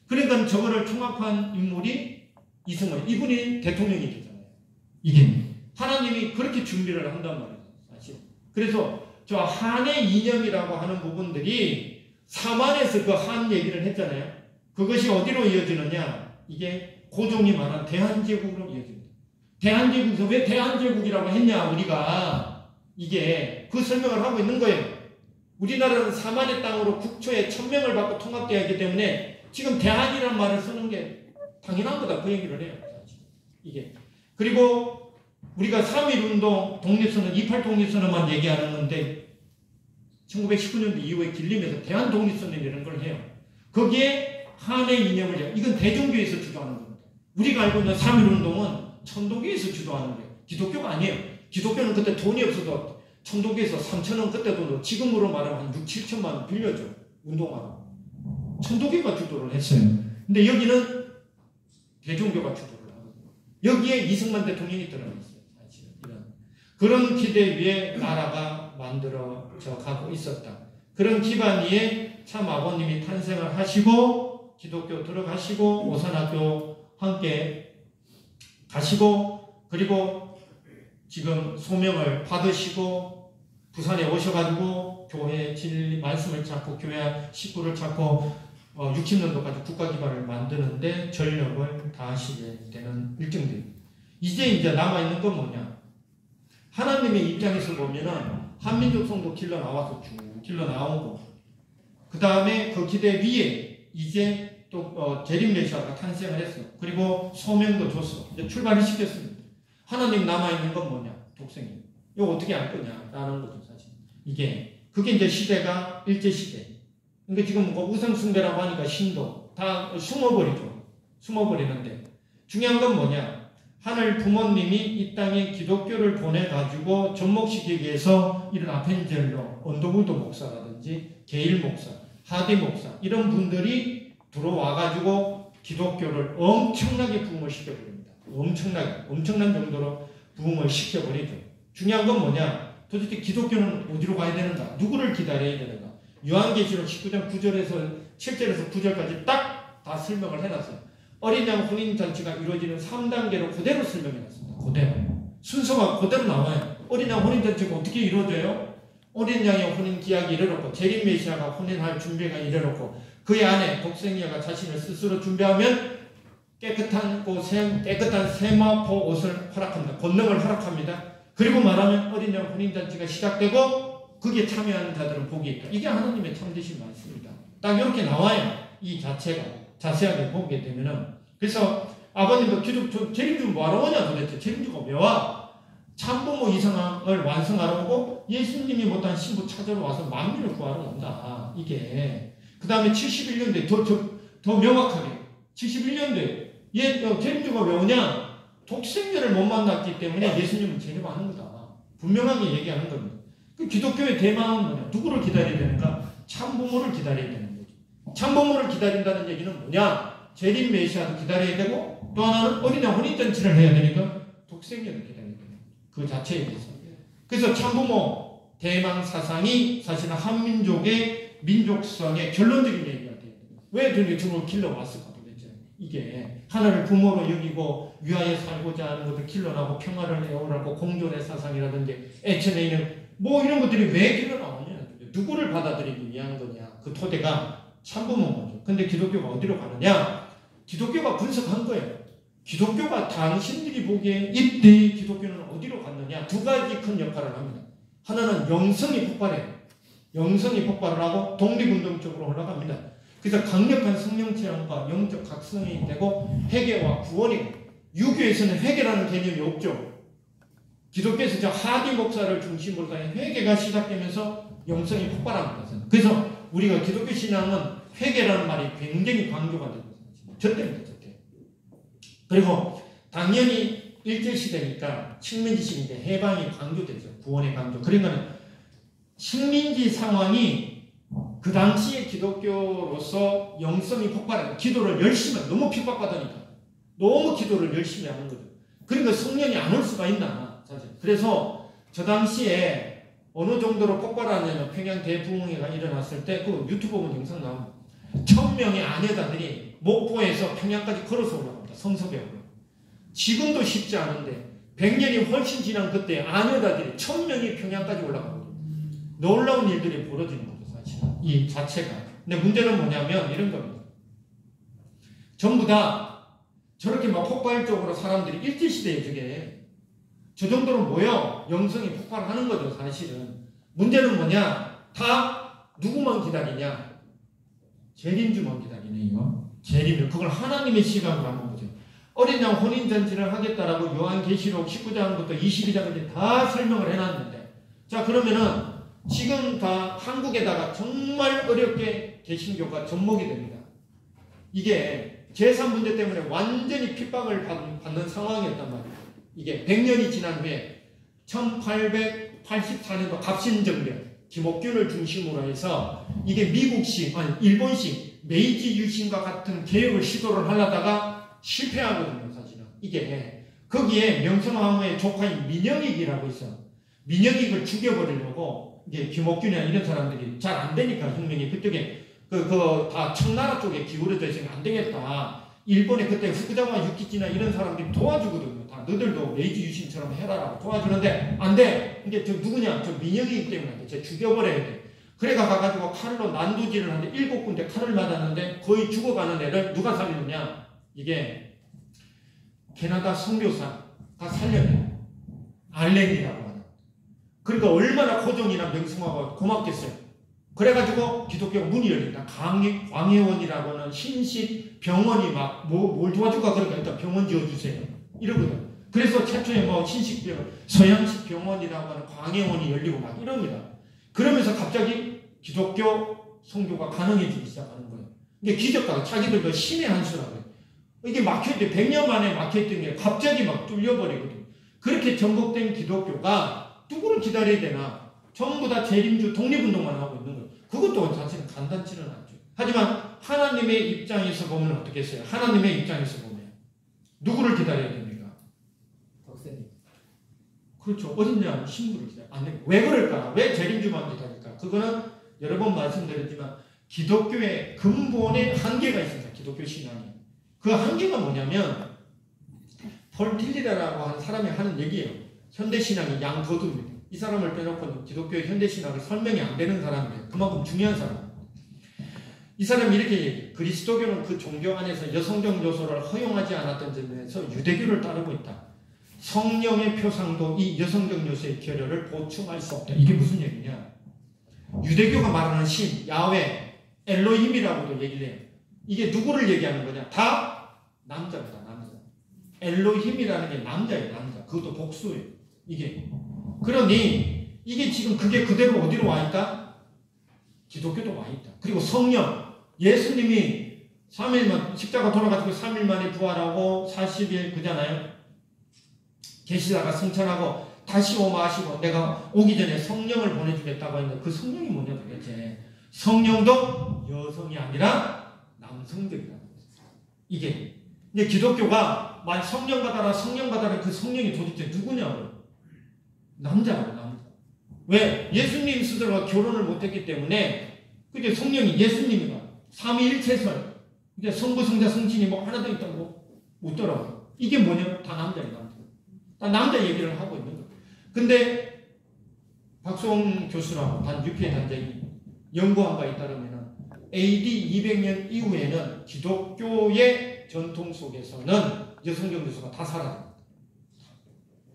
그러니까 저거를 총합한 인물이 이승만, 이분이 대통령이 되잖아요. 이게 하나님이 그렇게 준비를 한단 말이에요, 사실. 그래서 저 한의 이념이라고 하는 부분들이 사만에서 그 한 얘기를 했잖아요. 그것이 어디로 이어지느냐? 이게 고종이 말한 대한제국으로 이어집니다. 대한제국에서 왜 대한제국이라고 했냐? 우리가 이게 그 설명을 하고 있는 거예요. 우리나라는 사만의 땅으로 국초에 1000명을 받고 통합되어야 하기 때문에 지금 대한이라는 말을 쓰는 게 당연한 거다. 그 얘기를 해요. 이게. 그리고 우리가 3.1운동 독립선언, 28 독립선언만 얘기하는 건데 1919년도 이후에 길림에서 대한독립선언이라는 걸 해요. 거기에 한의 이념을 해요. 이건 대종교에서 주도하는 겁니다. 우리가 알고 있는 3.1운동은 천도교에서 주도하는 거예요. 기독교가 아니에요. 기독교는 그때 돈이 없어도 천도교에서 3,000원 그때 돈으로 지금으로 말하면 한 6, 7천만 원 빌려줘. 운동하러. 천도교가 주도를 했어요. 근데 여기는 대종교가 주도를 하거든요. 여기에 이승만 대통령이 들어있어요. 사실은. 그런 기대 위에 나라가 만들어져 가고 있었다. 그런 기반 위에 참 아버님이 탄생을 하시고 기독교 들어가시고 오산학교 함께 가시고 그리고 지금 소명을 받으시고 부산에 오셔가지고 교회 진리 말씀을 찾고 교회 식구를 찾고 60년도까지 국가기반을 만드는데 전력을 다하시게 되는 일정들입니다. 이제 남아있는 건 뭐냐? 하나님의 입장에서 보면은 한민족성도 길러 나와서 쭉 길러 나오고 그 다음에 그 기대 위에 이제 또 재림메시아가 탄생을 했어. 그리고 소명도 줬어. 이제 출발을 시켰습니다. 하나님 남아있는 건 뭐냐? 독생이. 이거 어떻게 할 거냐? 라는 거죠, 사실. 그게 이제 시대가 일제시대. 그러니까 지금 뭐 우상숭배라고 하니까 신도 다 숨어버리는데 중요한 건 뭐냐? 하늘 부모님이 이 땅에 기독교를 보내가지고 접목시키기 위해서 이런 아펜젤로, 언더우드 목사라든지 게일 목사, 하디 목사 이런 분들이 들어와가지고 기독교를 엄청나게 부흥을 시켜버립니다. 엄청난 정도로 부흥을 시켜버리죠. 중요한 건 뭐냐? 도대체 기독교는 어디로 가야 되는가? 누구를 기다려야 되는가? 요한계시록 19장 9절에서 7절에서 9절까지 딱 다 설명을 해놨어요. 어린 양 혼인잔치가 이루어지는 3단계로 그대로 설명해놨습니다. 그대로. 순서가 그대로 나와요. 어린 양 혼인잔치가 어떻게 이루어져요? 어린 양의 혼인 기약이 이르렀고 재림 메시아가 혼인할 준비가 이르렀고 그의 안에 독생녀가 자신을 스스로 준비하면 깨끗한 세마포 옷을 허락합니다. 권능을 허락합니다. 그리고 말하면 어린 양 혼인잔치가 시작되고 거기에 참여하는 자들은 복이 있다. 이게 하나님의 참되신 말씀입니다. 딱 이렇게 나와요. 이 자체가. 자세하게 보게 되면은. 그래서 아버님도 기독교 재림주 뭐하러 오냐 도대체. 재림주가 왜 와? 참부모 이상을 완성하러 오고 예수님이 못한 신부 찾으러 와서 만민을 구하러 온다. 이게. 그 다음에 71년도에 더 명확하게 71년도에 재림주가 왜 오냐? 독생녀를 못 만났기 때문에 예수님은 재림하는 거다. 분명하게 얘기하는 겁니다. 그 기독교의 대망은 뭐냐? 누구를 기다려야 되는가? 참부모를 기다려야 되는 거죠. 참부모를 기다린다는 얘기는 뭐냐? 재림 메시아도 기다려야 되고 또 하나는 어린 양 혼인잔치를 해야 되니까 독생녀를 기다려야 되는 거죠. 그 자체에 대해서. 그래서 참부모 대망 사상이 사실은 한민족의 민족성의 결론적인 얘기가 돼요. 왜 저걸 길러왔을까 도대체. 이게 하나를 부모로 여기고 위하여 살고자 하는 것을 길러나고 평화를 내오라고 공존의 사상이라든지 애천에 뭐 이런 것들이 왜 길러나오냐. 누구를 받아들이기 위한 거냐. 그 토대가 참부모인 거죠. 근데 기독교가 어디로 가느냐? 기독교가 분석한 거예요. 기독교가 당신들이 보기에 이때 기독교는 어디로 갔느냐? 두 가지 큰 역할을 합니다. 하나는 영성이 폭발해요. 영성이 폭발을 하고 독립운동 쪽으로 올라갑니다. 그래서 강력한 성령 체험과 영적 각성이 되고 회개와 구원이고 유교에서는 회개라는 개념이 없죠. 기독교에서 저 하디 목사를 중심으로 한 회개가 시작되면서 영성이 폭발합니다. 그래서 우리가 기독교 신앙은 회개라는 말이 굉장히 강조가 되고 있습니다. 절대입니다. 절대. 그리고 당연히 일제시대니까 식민지시니까 해방이 강조되죠. 구원의 강조. 그러니까 식민지 상황이 그 당시에 기독교로서 영성이 폭발하고 기도를 열심히 하고 너무 핍박받으니까 너무 기도를 열심히 하는 거죠. 그러니까 성령이 안 올 수가 있나 사실. 그래서 저 당시에 어느 정도로 폭발하냐면 평양 대붕해가 일어났을 때 그 유튜브 보면 영상 나옵니다. 1000명의 아녀자들이 목포에서 평양까지 걸어서 올라갑니다. 성서벽으로. 지금도 쉽지 않은데 100년이 훨씬 지난 그때 아녀자들이 1000명이 평양까지 올라가거든요. 놀라운 일들이 벌어지는 거죠. 이 자체가. 근데 문제는 뭐냐면 이런 겁니다. 전부 다 저렇게 막 폭발적으로 사람들이 일제시대에 저게 저 정도로 모여 영성이 폭발하는 거죠. 사실은. 문제는 뭐냐? 다 누구만 기다리냐? 재림주만 기다리네 이거. 재림주. 그걸 하나님의 시각으로 한번 보죠. 어린 양 혼인잔치를 하겠다라고 요한계시록 19장부터 22장까지 다 설명을 해놨는데 자 그러면은 지금 다 한국에다가 정말 어렵게 개신교가 접목이 됩니다. 이게 제3문제 때문에 완전히 핍박을 받는 상황이었단 말이에요. 이게 100년이 지난 후에 1884년도 갑신정변 김옥균을 중심으로 해서 이게 미국식, 아니 일본식 메이지 유신과 같은 개혁을 시도를 하려다가 실패하거든요. 사실은. 이게 거기에 명성황후의 조카인 민영익이라고 있어. 민영익을 죽여버리려고 이제 김옥균이나 이런 사람들이 잘 안 되니까 혁명이 그쪽에 다 청나라 쪽에 기울어져 있으면 안 되겠다. 일본에 그때 후쿠자마 유키치나 이런 사람들이 도와주거든요. 다 너들도 메이지 유신처럼 해라라고 도와주는데 안 돼. 이게 저 누구냐? 저 민영이기 때문에 쟤 죽여버려야 돼. 그래가 가가지고 칼로 난도질을 하는데 7군데 칼을 맞았는데 거의 죽어가는 애를 누가 살리느냐? 이게 캐나다 선교사가 살려내요. 알렌이라고 하는. 그러니까 얼마나 고종이나 명성황후가 고맙겠어요. 그래가지고 기독교가 문이 열린다. 광해원이라고 하는 신식 병원이 막 뭘 도와줄까 그러니까 일단 병원 지어주세요. 이러거든. 그래서 최초에 뭐 신식 병원, 서양식 병원이라고 하는 광해원이 열리고 막 이럽니다. 그러면서 갑자기 기독교 선교가 가능해지기 시작하는 거예요. 이게 기적과 자기들도 신의 한 수라고요. 이게 막혀있대 100년 만에 막혀있던 게 갑자기 막 뚫려버리거든. 그렇게 전복된 기독교가 누구를 기다려야 되나? 전부 다 재림주 독립운동만 하고 있는 거예요. 그것도 사실은 간단치는 않죠. 하지만 하나님의 입장에서 보면 어떻게 했어요? 하나님의 입장에서 보면 누구를 기다려야 됩니까? 덕세님. 그렇죠. 어딨냐? 신부를 기다려야 안 됩니다. 왜 그럴까? 왜 재림주만 기다릴까? 그거는 여러 번 말씀드렸지만 기독교의 근본의 한계가 있습니다. 기독교 신앙이. 그 한계가 뭐냐면 폴 틸리라고 하는 사람이 하는 얘기예요. 현대신앙이 양도두입니다. 이 사람을 빼놓고는 기독교의 현대신학을 설명이 안 되는 사람이에요. 그만큼 중요한 사람. 이 사람이 이렇게 얘기해요. 그리스도교는 그 종교 안에서 여성적 요소를 허용하지 않았던 점에서 유대교를 따르고 있다. 성령의 표상도 이 여성적 요소의 결여를 보충할 수 없다. 이게 무슨 얘기냐? 유대교가 말하는 신, 야훼, 엘로힘이라고도 얘기를 해요. 이게 누구를 얘기하는 거냐? 다 남자입니다. 남자. 엘로힘이라는 게 남자예요. 남자. 그것도 복수예요. 이게. 그러니 이게 지금 그게 그대로 어디로 와 있다? 기독교도 와 있다. 그리고 성령, 예수님이 3일만 십자가 돌아가지고 3일 만에 부활하고 40일 그잖아요. 계시다가 승천하고 다시 오마하시고 내가 오기 전에 성령을 보내주겠다고 했는데 그 성령이 뭐냐 도대체? 성령도 여성이 아니라 남성적이라는 거예요. 이게. 근데 기독교가 만 성령 받아라 성령 받아라 그 성령이 도대체 누구냐고요? 남자라고 남자. 왜? 예수님 스스로가 결혼을 못했기 때문에 그게 성령이 예수님이가 삼위일체설 이제 성부 성자 성신이 뭐 하나 더 있다고 묻더라고요. 이게 뭐냐? 다 남자예요. 남자. 다 남자 얘기를 하고 있는 거예요. 근데 박수홍 교수라고 단 UPA 단장이 연구한 바에 따르면 AD 200년 이후에는 기독교의 전통 속에서는 여성적 요소가 다 사라집니다.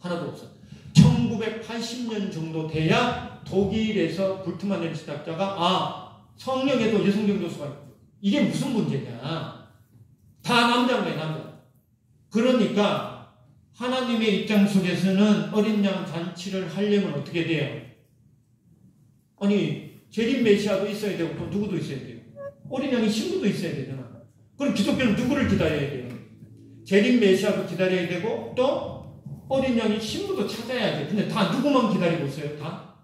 하나도 없어요. 1980년 정도 돼야 독일에서 불트만의 시작자가 성령에도 여성적 요소가 있고 이게 무슨 문제냐? 다 남자인 거예요. 남자. 그러니까 하나님의 입장 속에서는 어린 양 잔치를 하려면 어떻게 돼요? 아니 재림 메시아도 있어야 되고 또 누구도 있어야 돼요? 어린 양의 신부도 있어야 되잖아. 그럼 기독교는 누구를 기다려야 돼요? 재림 메시아도 기다려야 되고 또 어린 양의 신부도 찾아야 돼. 근데 다 누구만 기다리고 있어요? 다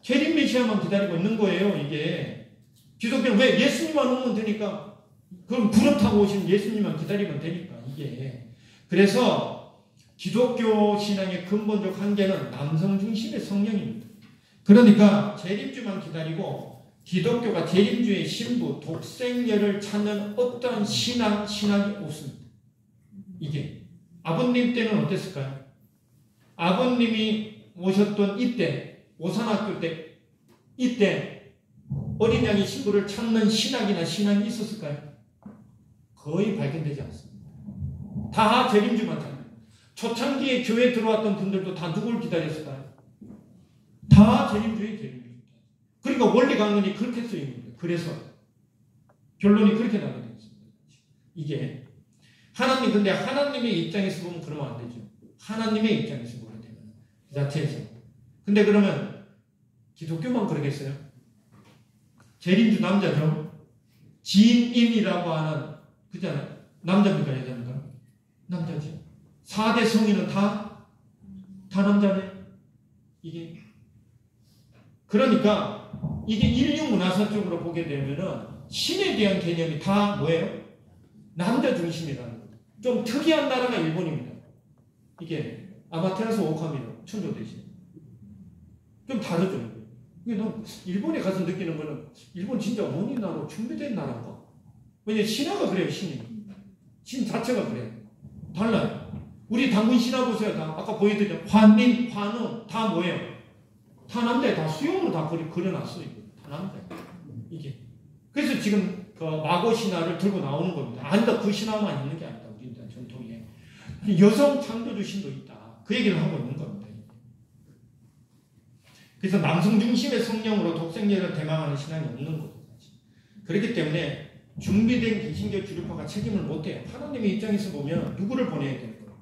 재림 메시아만 기다리고 있는 거예요. 이게 기독교는 왜 예수님만 오면 되니까, 그럼 구름 타고 오신 예수님만 기다리면 되니까. 이게 그래서 기독교 신앙의 근본적 한계는 남성 중심의 성령입니다. 그러니까 재림주만 기다리고 기독교가 재림주의 신부 독생녀를 찾는 어떠한 신학이 없습니다. 이게 아버님 때는 어땠을까요? 아버님이 오셨던 이때, 오산학교 때, 이때 어린 양의 신부를 찾는 신학이 있었을까요? 거의 발견되지 않습니다. 다 재림주만 찾는. 초창기에 교회에 들어왔던 분들도 다 누굴 기다렸을까요? 다 재림주의 재림주. 그러니까 원리 강론이 그렇게 쓰입니다. 그래서 결론이 그렇게 나게 되었습니다. 이게 하나님, 근데 하나님의 입장에서 보면 그러면 안 되죠. 하나님의 입장에서 보면 되면 그 자체에서. 근데 그러면 기독교만 그러겠어요? 재림주 남자죠. 진임이라고 하는, 그잖아요. 남자입니까 여자입니까? 남자죠. 4대 성인은 다 남자네. 이게 그러니까 이게 인류 문화사 쪽으로 보게 되면은 신에 대한 개념이 다 뭐예요? 남자 중심이라는 거예요. 좀 특이한 나라가 일본입니다. 이게 아마테라스 오카미노 천조 대신 좀 다르죠. 이게 너 일본에 가서 느끼는 거는 일본 진짜 원인 나라로 준비된 나라인가? 왜냐면 신화가 그래요. 신 자체가 그래요. 달라요. 우리 당군 신화 보세요. 다 아까 보여드렸죠. 환민, 환웅 다 뭐예요? 다 남자에 다 수용으로 다 그려놨어요. 다 남자에. 이게. 그래서 지금 그 마고 신화를 들고 나오는 겁니다. 아니다. 그 신화만 있는 게 아니다. 우리 전통에. 여성 창조주 신도 있다. 그 얘기를 하고 있는 겁니다. 그래서 남성 중심의 성령으로 독생녀를 대망하는 신앙이 없는 거죠. 그렇기 때문에 준비된 개신교 주류파가 책임을 못해요. 하나님의 입장에서 보면 누구를 보내야 되는 거예요?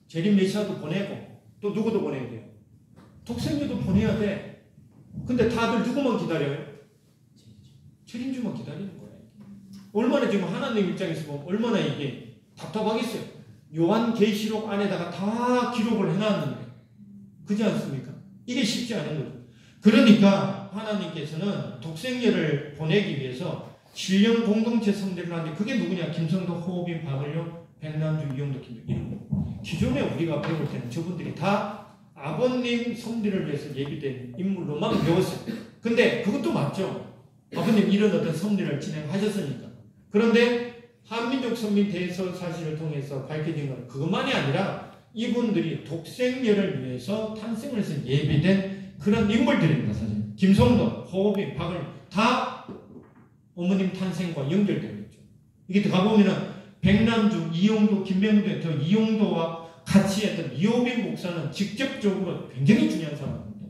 재림 메시아도 보내고 또 누구도 보내야 돼요? 독생녀도 보내야 돼. 근데 다들 누구만 기다려요? 재림주만 기다리는 거예요. 얼마나 지금 하나님 입장에서 보면 얼마나 이게 답답하겠어요. 요한계시록 안에다가 다 기록을 해놨는데 그렇지 않습니까? 이게 쉽지 않은 거죠. 그러니까 하나님께서는 독생녀를 보내기 위해서 신령 공동체 성대를 하는데 그게 누구냐? 김성도, 호흡인, 박을용, 백남주, 이용도, 김정 이런 거. 기존에 우리가 배울 때는 저분들이 다 아버님 성대를 위해서 예비된 인물로만 배웠어요. 근데 그것도 맞죠. 아버님 이런 어떤 섭리를 진행하셨으니까. 그런데 한민족 선민 대서 사실을 통해서 밝혀진 건 그것만이 아니라 이분들이 독생녀를 위해서 탄생을 해서 예비된 그런 인물들입니다. 사실 김성도, 호흡인, 박을 다 어머님 탄생과 연결되어 있죠. 이게 들어가 보면은 백남주, 이용도, 김병도, 저 이용도와 같이 했던 이호빈 목사는 직접적으로 굉장히 중요한 사람입니다.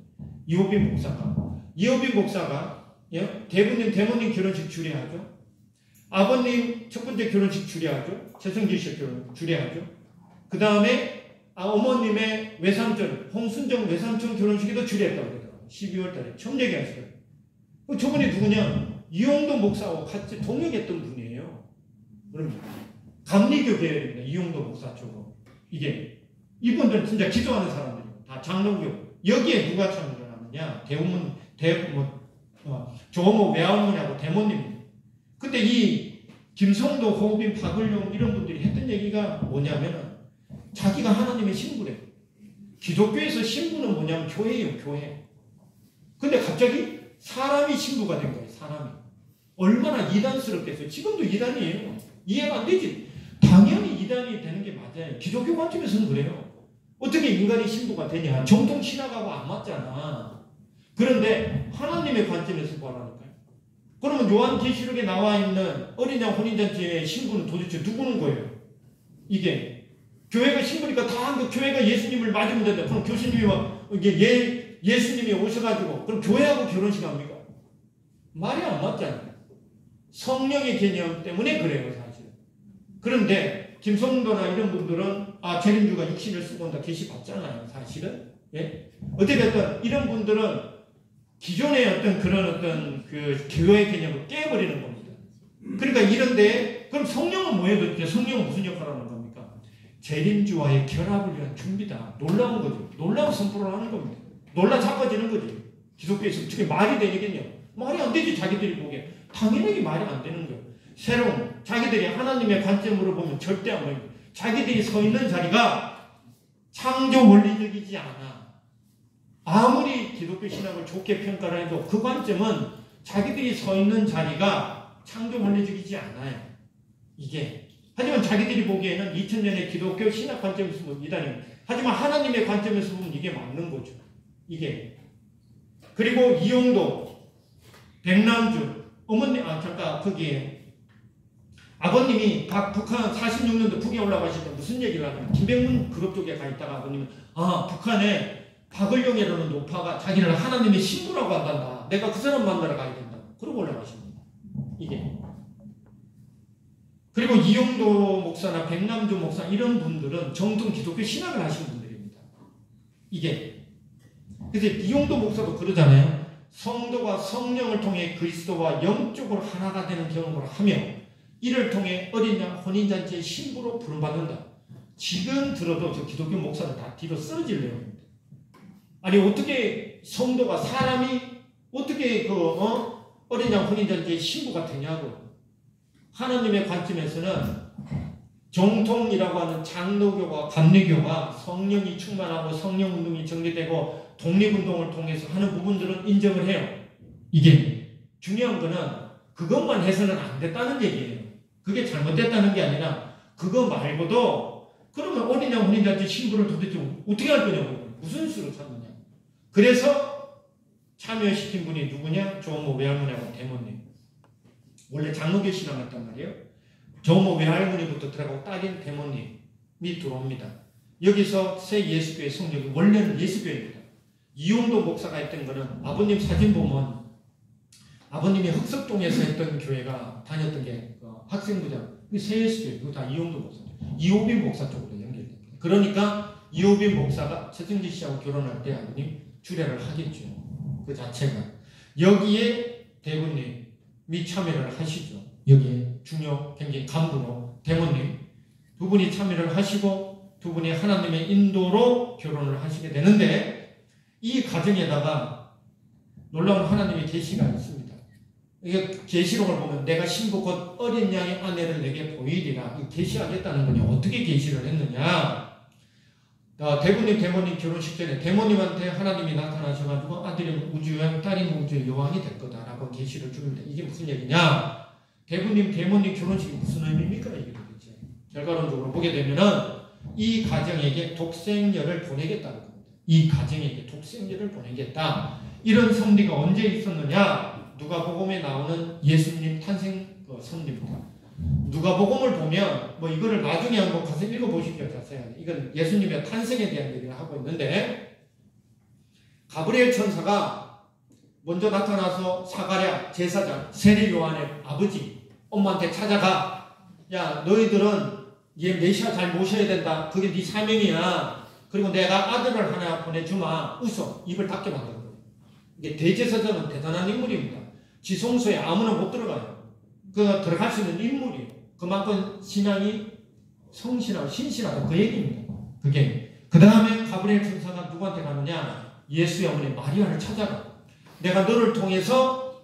이호빈 목사가 대부님 결혼식 주례하죠. 아버님 첫 번째 결혼식 주례하죠. 최성길 씨 결혼 주례하죠. 그 다음에 어머님의 외삼촌 홍순정 외삼촌 결혼식에도 주례했다고 그러더라고요. 12월 달에 처음 얘기하시더라고요. 저분이 누구냐? 이용도 목사와 같이 동역했던 분이에요. 그럼 감리교 계열입니다. 이용도 목사 쪽으로. 이게 이분들은 진짜 기도하는 사람들이에요. 다 장로교. 여기에 누가 참여를 하느냐? 조모 외할머니하고 대모님입니다. 근데 이 김성도, 호흡인, 박을용 이런 분들이 했던 얘기가 뭐냐면은 자기가 하나님의 신부래. 기독교에서 신부는 뭐냐면 교회예요, 교회. 근데 갑자기 사람이 신부가 된 거예요, 사람이. 얼마나 이단스럽겠어요. 지금도 이단이에요. 이해가 안 되지. 당연히 이단이 되는 게 맞아요. 기독교 관점에서는 그래요. 어떻게 인간이 신부가 되냐. 정통 신학하고 안 맞잖아. 그런데 하나님의 관점에서 보라니까요. 그러면 요한계시록에 나와 있는 어린 양 혼인잔치의 신부는 도대체 누구는 거예요? 이게 교회가 신부니까 다 그 교회가 예수님을 맞으면 된다. 그럼 교수님이 예수님이 오셔가지고 그럼 교회하고 결혼식 합니까? 말이 안 맞잖아요. 성령의 개념 때문에 그래요, 사실. 그런데 김성도나 이런 분들은 재림주가 육신을 쓰고 온다 계시 받잖아요, 사실은. 예? 어찌됐든 이런 분들은 기존의 어떤 그런 어떤 그 교회 개념을 깨버리는 겁니다. 그러니까 이런데 그럼 성령은 뭐예요? 성령은 무슨 역할을 하는 겁니까? 재림주와의 결합을 위한 준비다. 놀라운 거죠. 놀라운 선포를 하는 겁니다. 놀라 자빠지는 거지. 기독교에서 그게 말이 되겠냐? 말이 안 되지. 자기들이 보기에 당연하게 말이 안 되는 거예요. 새로운 자기들이 하나님의 관점으로 보면 절대 안 보입니다. 자기들이 서 있는 자리가 창조 원리적이지 않아. 아무리 기독교 신학을 좋게 평가를 해도 그 관점은 자기들이 서 있는 자리가 창조 원리적이지 않아요. 이게. 하지만 자기들이 보기에는 2000년의 기독교 신학 관점에서 보면 이단입니다. 하지만 하나님의 관점에서 보면 이게 맞는 거죠. 이게. 그리고 이용도, 백남주, 어머니, 잠깐, 거기에 아버님이 북한 46년도 북에 올라가실 때 무슨 얘기를 하냐면 김백문 그룹 쪽에 가 있다가 아버님은 북한에 박을용이라는 노파가 자기를 하나님의 신부라고 한단다. 내가 그 사람 만나러 가야 된다. 그러고 올라가십니다. 이게. 그리고 이용도 목사나 백남주 목사 이런 분들은 정통 기독교 신학을 하시는 분들입니다. 이게. 그래서 이용도 목사도 그러잖아요. 성도가 성령을 통해 그리스도와 영적으로 하나가 되는 경험을 하며 이를 통해 어린 양 혼인잔치의 신부로 부름받는다. 지금 들어도 저 기독교 목사는 다 뒤로 쓰러질 내용입니다. 아니 어떻게 성도가 사람이 어떻게 어린 양 혼인잔치의 신부가 되냐고. 하나님의 관점에서는 정통이라고 하는 장로교와 감리교가 성령이 충만하고 성령운동이 정리되고 독립운동을 통해서 하는 부분들은 인정을 해요. 이게 중요한 거는 그것만 해서는 안 됐다는 얘기예요. 그게 잘못됐다는 게 아니라 그거 말고도 그러면 어린 양 혼인잔치 신부를 도대체 어떻게 할 거냐고. 무슨 수로 찾느냐. 그래서 참여시킨 분이 누구냐? 조모 외할머니하고 대모님. 원래 장로교 신앙했단 말이에요. 조모 외할머니부터 들어가고 딸인 대모님이 들어옵니다. 여기서 새 예수교회 성적이 원래는 예수교회입니다. 이용도 목사가 했던 거는 아버님 사진 보면 아버님이 흑석동에서 했던 교회가 다녔던 게 학생부장, 새 예수교회, 그거 다 이용도 목사, 이호빈 목사 쪽으로 연결됩니다. 그러니까 이호빈 목사가 최승지 씨하고 결혼할 때 아버님 주례를 하겠죠. 그 자체가. 여기에 대부님이 참여를 하시죠. 여기에 중요 굉장히 간부로 대모님 두 분이 참여를 하시고 두 분이 하나님의 인도로 결혼을 하시게 되는데 이 과정에다가 놀라운 하나님의 계시가 있습니다. 이게 계시록을 보면 내가 신부 곧 어린 양의 아내를 내게 보이리라. 이 계시하겠다는 거냐. 어떻게 계시를 했느냐. 대부님 대모님 결혼식 전에 대모님한테 하나님이 나타나셔가지고 아들이 우주여왕 딸이 우주의 여왕이 될 거다라고 계시를 줍니다. 이게 무슨 얘기냐. 대부님 대모님 결혼식이 무슨 의미입니까? 이게 도대체. 결과론적으로 보게 되면은 이 가정에게 독생녀를 보내겠다는 겁니다. 이 가정에게 독생녀를 보내겠다. 이런 섭리가 언제 있었느냐. 누가복음에 나오는 예수님 탄생 섭리입니다. 누가복음을 보면 뭐 이거를 나중에 한번 가서 읽어보십시오. 자세하게. 이건 예수님의 탄생에 대한 얘기를 하고 있는데 가브리엘 천사가 먼저 나타나서 사가랴 제사장 세례 요한의 아버지 엄마한테 찾아가. 야 너희들은 얘 메시아 잘 모셔야 된다. 그게 네 사명이야. 그리고 내가 아들을 하나 보내주마. 웃어. 입을 닫게 만드는 거예요. 이게 대제사장은 대단한 인물입니다. 지성소에 아무나 못 들어가요. 들어갈 수 있는 인물이에요. 그만큼 신앙이 성신하고 신신하다 그 얘기입니다. 그게. 그 다음에 가브리엘 천사가 누구한테 가느냐. 예수의 어머니 마리아를 찾아가. 내가 너를 통해서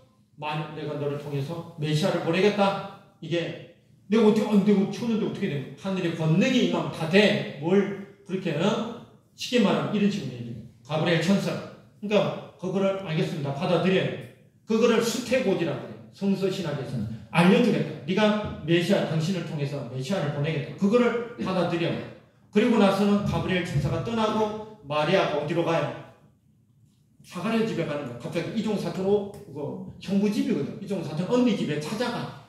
메시아를 보내겠다. 이게 내가 어떻게 내가 초는데 어떻게 돼? 하늘의 권능이 임하면 다 돼. 뭘 그렇게 쉽게 말하면 이런 식으로 얘기해요. 가브리엘 천사. 그러니까 그거를 알겠습니다. 받아들여요. 그거를 수태고지라고 해요. 성서신학에서는 알려주겠다. 네가 메시아 당신을 통해서 메시아를 보내겠다. 그거를 받아들여요. 그리고 나서는 가브리엘 천사가 떠나고 마리아가 어디로 가요? 사가랴 집에 가는 거야. 갑자기 이종사촌 형부 집이거든. 이종사촌 언니 집에 찾아가.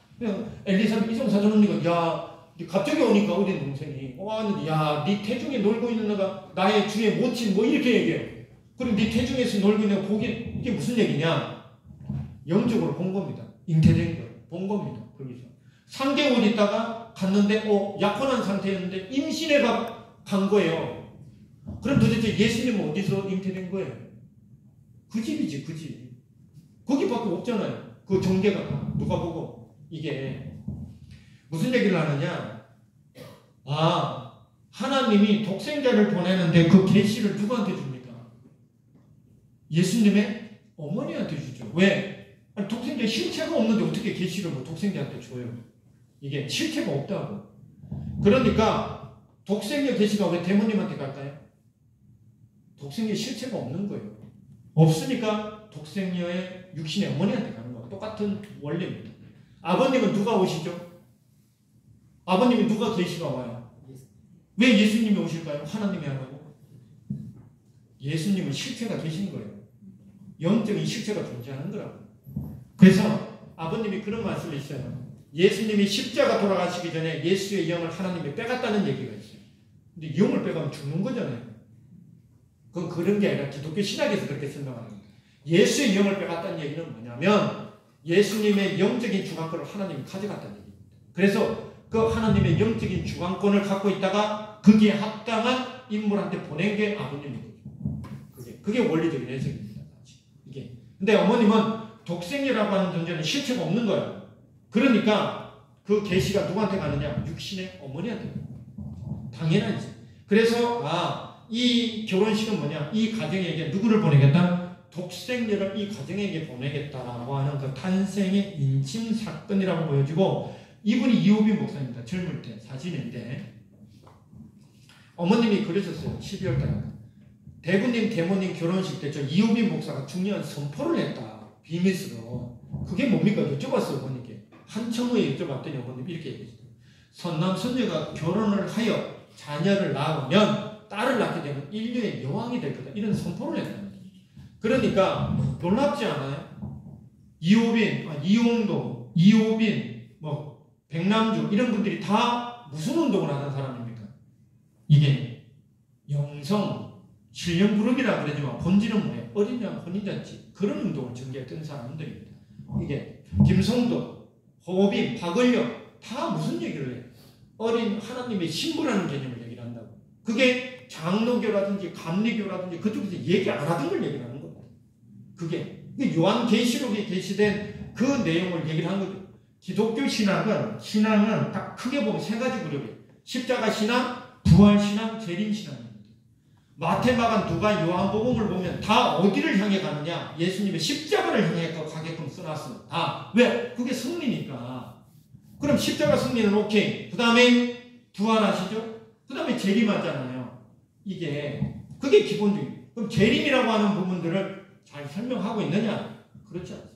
엘리사벳 이종사촌 언니가 야 갑자기 오니까 어린 동생이 왔는데 야 네 태중에 놀고 있는 애가 나의 주의 모친 뭐 이렇게 얘기해요. 그리고 네 태중에서 놀고 있는 애가 보기 이게 무슨 얘기냐? 영적으로 본 겁니다. 잉태된 거 본 겁니다. 거기서 3개월 있다가 갔는데 약혼한 상태였는데 임신해 간 거예요. 그럼 도대체 예수님은 어디서 잉태된 거예요? 그 집이지 그 집. 거기밖에 없잖아요. 그 경계가 누가 보고. 이게 무슨 얘기를 하느냐. 하나님이 독생자를 보내는데 그 계시를 누구한테 줍니까? 예수님의 어머니한테 주죠. 왜? 아니, 독생자 실체가 없는데 어떻게 계시를 뭐 독생자한테 줘요? 이게 실체가 없다고. 그러니까 독생자 계시가 왜 대모님한테 갈까요? 독생자 실체가 없는 거예요. 없으니까 독생녀의 육신의 어머니한테 가는 거예요. 똑같은 원리입니다. 아버님은 누가 오시죠? 아버님이 누가 계시가 와요? 왜 예수님이 오실까요? 하나님이 하라고? 예수님은 실체가 계신 거예요. 영적인 실체가 존재하는 거라고. 그래서 아버님이 그런 말씀을 했어요. 예수님이 십자가 돌아가시기 전에 예수의 영을 하나님이 빼갔다는 얘기가 있어요. 근데 영을 빼가면 죽는 거잖아요. 그건 그런 게 아니라 기독교 신학에서 그렇게 설명하는 거예요. 예수의 영을 빼갔다는 얘기는 뭐냐면 예수님의 영적인 주관권을 하나님이 가져갔다는 얘기입니다. 그래서 그 하나님의 영적인 주관권을 갖고 있다가 거기에 합당한 인물한테 보낸 게 아버님인 거죠. 그게 원리적인 해석입니다. 이게. 근데 어머님은 독생이라고 하는 존재는 실체가 없는 거예요. 그러니까 그 계시가 누구한테 가느냐? 육신의 어머니한테. 당연하지. 그래서 이 결혼식은 뭐냐? 이 가정에게 누구를 보내겠다? 독생녀를 이 가정에게 보내겠다라고 하는 그 탄생의 인침 사건이라고 보여지고, 이분이 이호빈 목사입니다. 젊을 때 사진인데 어머님이 그러셨어요. 12월 달에 대부님 대모님 결혼식 때 저 이호빈 목사가 중요한 선포를 했다. 비밀스러워. 그게 뭡니까? 여쭤봤어요. 어머니께. 한참 후에 여쭤봤더니 어머님 이렇게 얘기했어요. 선남 선녀가 결혼을 하여 자녀를 낳으면 딸을 낳게 되면 인류의 여왕이 될 거다. 이런 선포를 했다는 거예요. 그러니까 놀랍지 않아요? 이호빈, 이홍도, 이호빈, 백남주 이런 분들이 다 무슨 운동을 하는 사람입니까? 이게 영성, 신령그룹이라 그러지만 본질은 뭐예요? 어린 양 혼인잔치 그런 운동을 전개했던 사람들입니다. 이게 김성도, 호빈, 박을영 다 무슨 얘기를 해요? 어린 하나님의 신부라는 개념을 얘기를 한다고. 그게 장로교라든지 감리교라든지 그쪽에서 얘기 안 하던 걸 얘기를 하는 겁니다. 그게 요한계시록에 게시된 그 내용을 얘기를 한 거죠. 기독교 신앙은 딱 크게 보면 세 가지 그룹이에요. 십자가 신앙, 부활 신앙, 재림 신앙입니다. 마태, 마가, 누가, 요한복음을 보면 다 어디를 향해 가느냐? 예수님의 십자가를 향해 가게끔 써놨어요. 다. 왜? 그게 승리니까. 그럼 십자가 승리는 오케이. 그 다음에 부활하시죠? 그 다음에 재림하잖아요. 그게 기본적이에요. 그럼 재림이라고 하는 부분들을 잘 설명하고 있느냐? 그렇지 않습니다.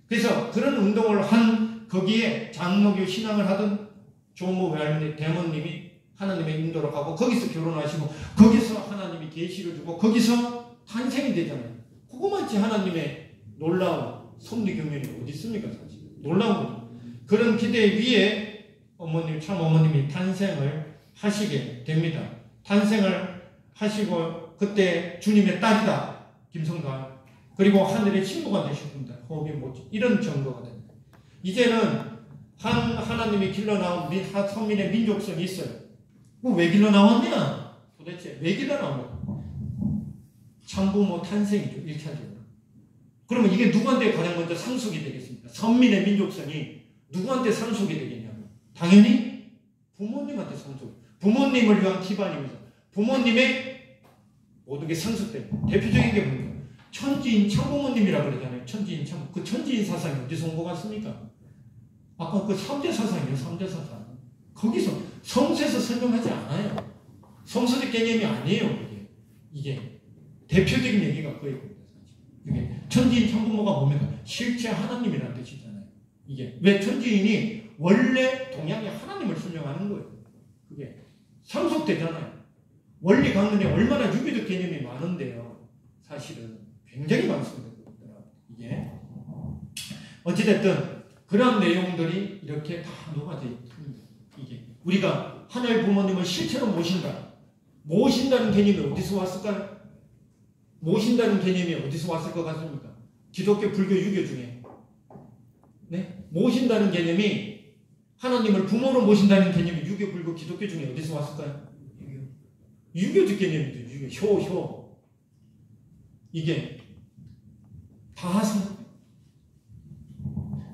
그래서 그런 운동을 한 거기에 장로교 신앙을 하던 조모 외할머니 대모님이 하나님의 인도로 가고 거기서 결혼하시고 거기서 하나님이 계시를 주고 거기서 탄생이 되잖아요. 그거만치 하나님의 놀라운 섭리 경륜이 어디 있습니까? 사실 놀라운 거죠. 그런 기대 위에 어머님이 탄생을 하시게 됩니다. 탄생을 하시고 그때 주님의 딸이다. 김성달. 그리고 하늘의 친구가 되셨습니다. 호흡이 뭐지? 이런 정도가 됩니다. 이제는 하나님이 길러나온 선민의 민족성이 있어요. 왜 길러나왔냐? 도대체 왜 길러나왔냐? 참부모 탄생이죠. 1차적으로. 그러면 이게 누구한테 가장 먼저 상속이 되겠습니까? 선민의 민족성이 누구한테 상속이 되겠냐면 당연히 부모님한테 상속. 부모님을 위한 기반입니다. 부모님의 모든 게 상속됩니다. 대표적인 게 뭡니까? 천지인 참부모님이라고 그러잖아요. 천지인 참. 그 천지인 사상이 어디서 온 것 같습니까? 아까 그 3대 사상이에요. 3대 사상. 거기서 성서에서 설명하지 않아요. 성서적 개념이 아니에요. 이게 대표적인 얘기가 거의 이게 천지인 참부모가 뭡니까? 실제 하나님이라는 뜻이잖아요. 이게 왜 천지인이 원래 동양의 하나님을 설명하는 거예요. 그게 상속되잖아요. 원리 강론에 얼마나 유교적 개념이 많은데요. 사실은 굉장히 많습니다. 이게 어찌됐든 그런 내용들이 이렇게 다 녹아져 있습니다. 이게 우리가 하나의 부모님을 실체로 모신다는 개념이 어디서 왔을까요? 모신다는 개념이 어디서 왔을 것 같습니까? 기독교, 불교, 유교 중에 모신다는 개념이 하나님을 부모로 모신다는 개념이 유교, 불교, 기독교 중에 어디서 왔을까요? 유교적 개념이죠. 효. 이게 다 하세요.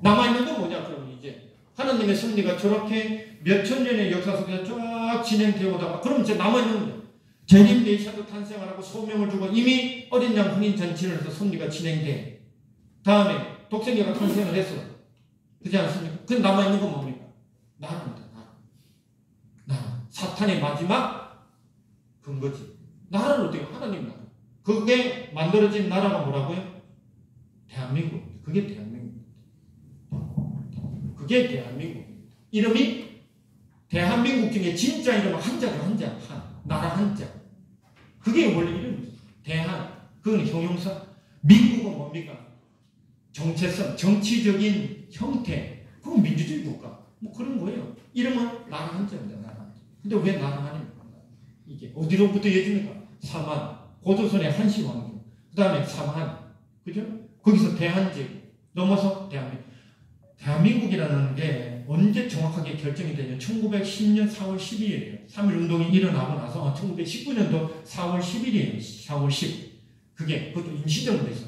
남아있는 건 뭐냐, 그러면 이제. 하나님의 섭리가 저렇게 몇천 년의 역사 속에서 쫙 진행되어 오다가, 그럼 이제 남아있는 거예요. 재림 메시아도 탄생을 하고 소명을 주고 이미 어린 양 혼인 잔치를 해서 섭리가 진행돼. 다음에 독생자가 탄생을 했어. 그렇지 않습니까? 그 남아있는 건 뭡니까? 나라입니다. 나라. 사탄의 마지막 근거지. 나라는 어떻게 하나님 나라. 그게 만들어진 나라가 뭐라고요? 대한민국. 그게 대한민국. 그게 대한민국. 이름이 대한민국 중에 진짜 이름은 한자죠. 한자. 나라 한자. 그게 원래 이름이죠. 대한. 그건 형용사. 민국은 뭡니까? 정체성, 정치적인 형태. 그건 민주주의 국가. 뭐 그런 거예요. 이름은 나라 한자입니다. 나라 한자. 근데 왜 나라 한입니까? 이게 어디로부터 이어집니까? 사만. 고조선의 한시 왕조. 그 다음에 삼한. 그죠? 거기서 대한제국. 넘어서 대한민국. 대한민국이라는 게 언제 정확하게 결정이 되냐? 1910년 4월 10일이에요. 3.1운동이 일어나고 나서 1919년도 4월 10일이에요. 4월 10일. 그것도 임시정부에서.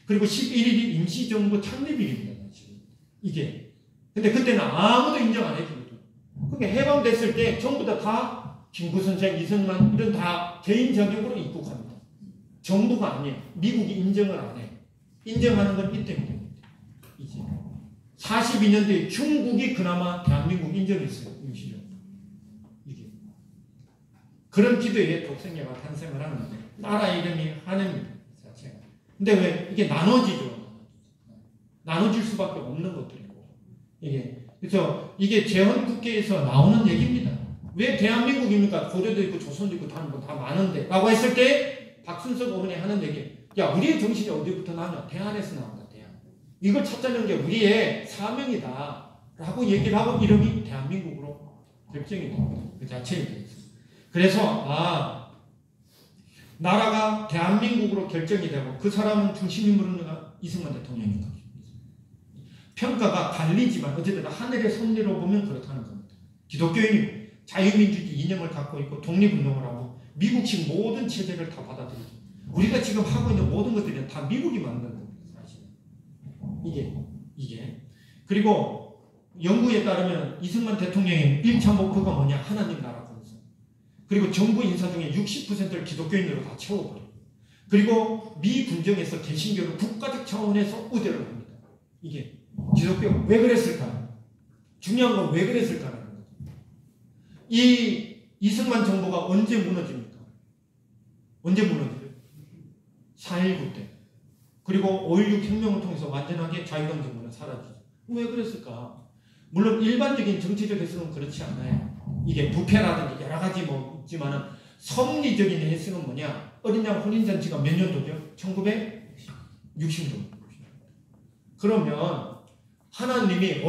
그리고 11일이 임시정부 창립일입니다. 지금. 이게. 근데 그때는 아무도 인정 안 해주거든. 그게 해방됐을 때 전부 다 김구선생, 이승만 이런 다 개인 자격으로 입국합니다. 정부가 아니에요. 미국이 인정을 안 해. 인정하는 건 이때입니다. 이제. 42년도에 중국이 그나마 대한민국 인정했어요. 임시정부. 이게. 그런 기도에 독생자가 탄생을 하는데, 나라 이름이 하나님입니다. 자체가. 근데 왜 이게 나눠지죠? 나눠질 수밖에 없는 것들이고. 이게. 그래서 이게 재헌국계에서 나오는 얘기입니다. 왜 대한민국입니까? 고려도 있고 조선도 있고 다 많은데. 라고 했을 때, 박순석 어머니 하는 얘기. 야, 우리의 정신이 어디부터 나냐? 대한에서 나온다. 이걸 찾자는 게 우리의 사명이다. 라고 얘기를 하고 이름이 대한민국으로 결정이 됩니다. 그 자체에 대해서. 그래서, 나라가 대한민국으로 결정이 되고 그 사람은 중심인물은 이승만 대통령입니다. 평가가 갈리지만 어쨌든 하늘의 섭리로 보면 그렇다는 겁니다. 기독교인이 자유민주주의 이념을 갖고 있고 독립운동을 하고 미국식 모든 체제를 다 받아들이죠. 우리가 지금 하고 있는 모든 것들은 다 미국이 만든 겁니다. 이게. 그리고 연구에 따르면 이승만 대통령의 1차 목표가 뭐냐? 하나님 나라 건설. 그리고 정부 인사 중에 60%를 기독교인으로 다 채워버려요. 그리고 미 군정에서 개신교를 국가적 차원에서 우대를 합니다. 이게 기독교 왜 그랬을까? 중요한 건 왜 그랬을까라는 거죠. 이 이승만 정부가 언제 무너집니까? 언제 무너지죠? 4.19 때. 그리고 5.16 혁명을 통해서 완전하게 자유당 정부는 사라지죠. 왜 그랬을까? 물론 일반적인 정치적 해석은 그렇지 않아요. 이게 부패라든지 여러 가지 뭐 있지만은 섭리적인 해석은 뭐냐? 어린 양 혼인잔치가 몇 년도죠? 1960년. 그러면 하나님이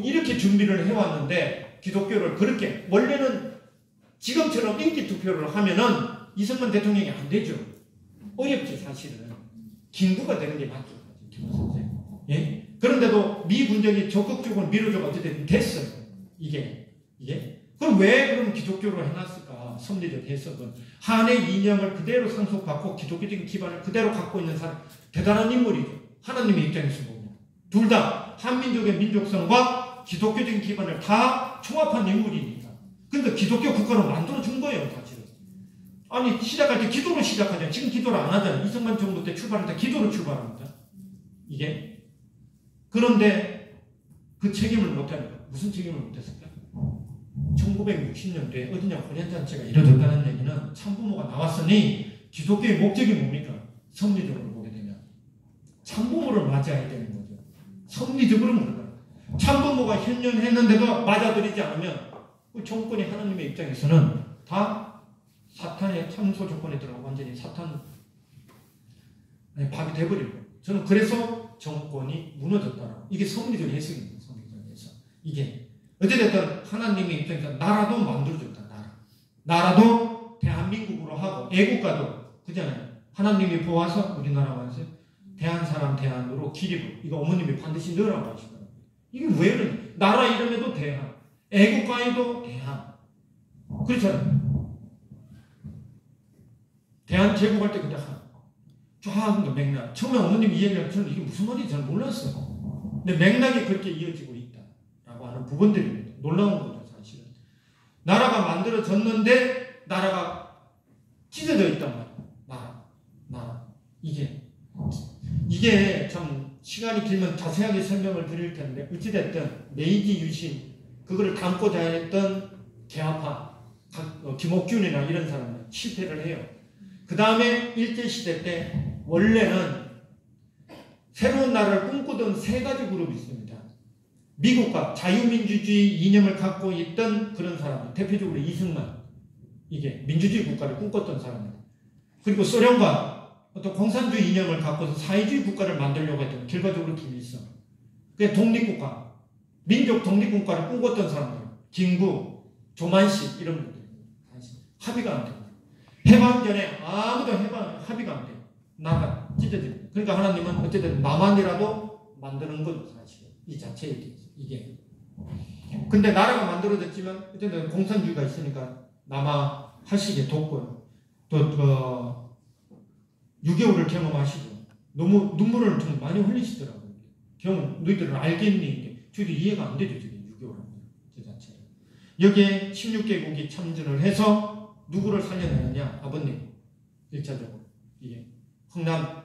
이렇게 준비를 해왔는데 기독교를 그렇게 원래는 지금처럼 인기 투표를 하면은 이승만 대통령이 안 되죠. 어렵지 사실은. 긴구가 되는 게 맞죠. 예? 그런데도 미 군정이 적극적으로 밀어줘가 어쨌든 됐어요. 이게. 그럼 왜 그럼 기독교로 해놨을까? 섭리적 해석은. 한의 이념을 그대로 상속받고 기독교적인 기반을 그대로 갖고 있는 사람, 대단한 인물이죠. 하나님의 입장에서 보면. 둘 다 한민족의 민족성과 기독교적인 기반을 다 총합한 인물이니까. 그러니까 기독교 국가로 만들어준 거예요, 사실은. 아니, 시작할 때 기도로 시작하잖아요. 지금 기도를 안 하잖아요. 이승만 정부 때 출발할 때 기도로 출발합니다. 이게. 그런데 그 책임을 못하니까. 무슨 책임을 못했을까? 1960년도에 어디냐 혼연잔치가 이루어졌다는 얘기는 참부모가 나왔으니 기독교의 목적이 뭡니까? 섭리적으로 보게 되면. 참부모를 맞아야 되는 거죠. 섭리적으로 모르다. 참부모가 현존했는데도 맞아들이지 않으면 그 정권이 하나님의 입장에서는 다 사탄의 참소 조건에 들어가 완전히 사탄 밥이 돼버리고. 저는 그래서 정권이 무너졌다라고. 이게 섭리적 해석입니다. 섭리적 해석. 이게 어찌됐든 하나님의 입장에서 나라도 만들어줬다. 나라도 대한민국으로 하고 애국가도 그잖아요. 하나님이 보아서 우리나라 완세 대한 사람 대한으로 기립을. 이거 어머님이 반드시 넣으라고 하시더라고요. 이게 왜 그러냐. 나라 이름에도 대한, 애국가에도 대한. 그렇잖아요. 대한 제국할 때 그냥 쫙 맥락. 처음에 어머님이 이야기할 때 저는 이게 무슨 말인지 잘 몰랐어요. 근데 맥락이 그렇게 이어지고 있다라고 하는 부분들입니다. 놀라운 거죠, 사실은. 나라가 만들어졌는데 나라가 찢어져 있단 말이에요. 나라. 이게 참 시간이 길면 자세하게 설명을 드릴 텐데 어찌됐든 메이지 유신 그거를 담고자 했던 개화파 김옥균이나 이런 사람은 실패를 해요. 그 다음에 일제시대 때 원래는 새로운 나라를 꿈꾸던 세 가지 그룹이 있습니다. 미국과 자유민주주의 이념을 갖고 있던 그런 사람들, 대표적으로 이승만, 이게 민주주의 국가를 꿈꿨던 사람입니다. 그리고 소련과 어떤 공산주의 이념을 갖고서 사회주의 국가를 만들려고 했던 결과적으로 김일성, 그게 독립국가, 민족 독립국가를 꿈꿨던 사람들, 김구, 조만식 이런 분들 사실 합의가 안 됩니다. 해방 전에 아무도 합의가 안 돼요. 나라가 찢어집니다. 그러니까 하나님은 어쨌든 남한이라도 만드는 거죠, 사실 이 자체에 대해서 이게. 근데 나라가 만들어졌지만 어쨌든 공산주의가 있으니까 남아 하시게 돕고요. 또 6.25를 경험하시고 너무 눈물을 좀 많이 흘리시더라고요. 너희들은 알겠니? 저희도 이해가 안 되죠, 지금 6.25라는 저 자체가. 여기에 16개국이 참전을 해서 누구를 살려내느냐? 아버님 1차적으로 이게 흥남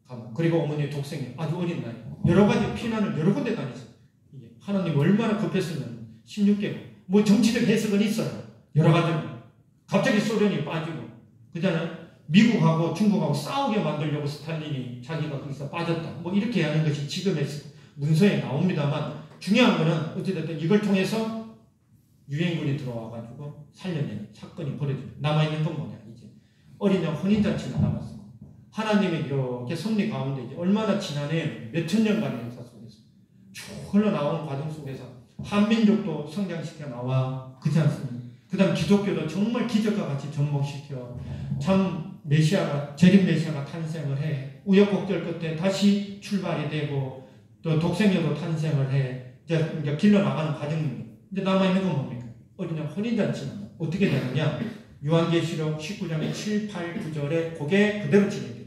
가문 그리고 어머니의 독생녀 아주 어린 나이 여러 가지 피난을 여러 군데 다녔어요. 이게 하나님 얼마나 급했으면 16개국 뭐 정치적 해석은 있어요. 여러 가지는 갑자기 소련이 빠지고 그잖아요. 미국하고 중국하고 싸우게 만들려고 스탈린이 자기가 거기서 빠졌다. 뭐 이렇게 하는 것이 지금의 문서에 나옵니다만 중요한 거는 어찌됐든 이걸 통해서 유엔군이 들어와가지고 살려내는 사건이 벌어집니다. 남아있는 건 뭐냐 이제 어린 양 혼인잔치가 남았어. 하나님의 이렇게 섭리 가운데 이제 얼마나 지난해 몇천 년간의 역사 속에서 쭉 흘러나오는 과정 속에서 한민족도 성장시켜 나와 그렇지 않습니까? 그 다음 기독교도 정말 기적과 같이 접목시켜 참 메시아가 재림 메시아가 탄생을 해 우여곡절 끝에 다시 출발이 되고 또 독생녀도 탄생을 해 이제 길러 나가는 과정입니다. 이제 남아있는 건 뭡니까? 어린양 혼인잔치는 어떻게 되느냐? 요한계시록 19장의 7, 8, 9절에 그게 그대로 진행돼요.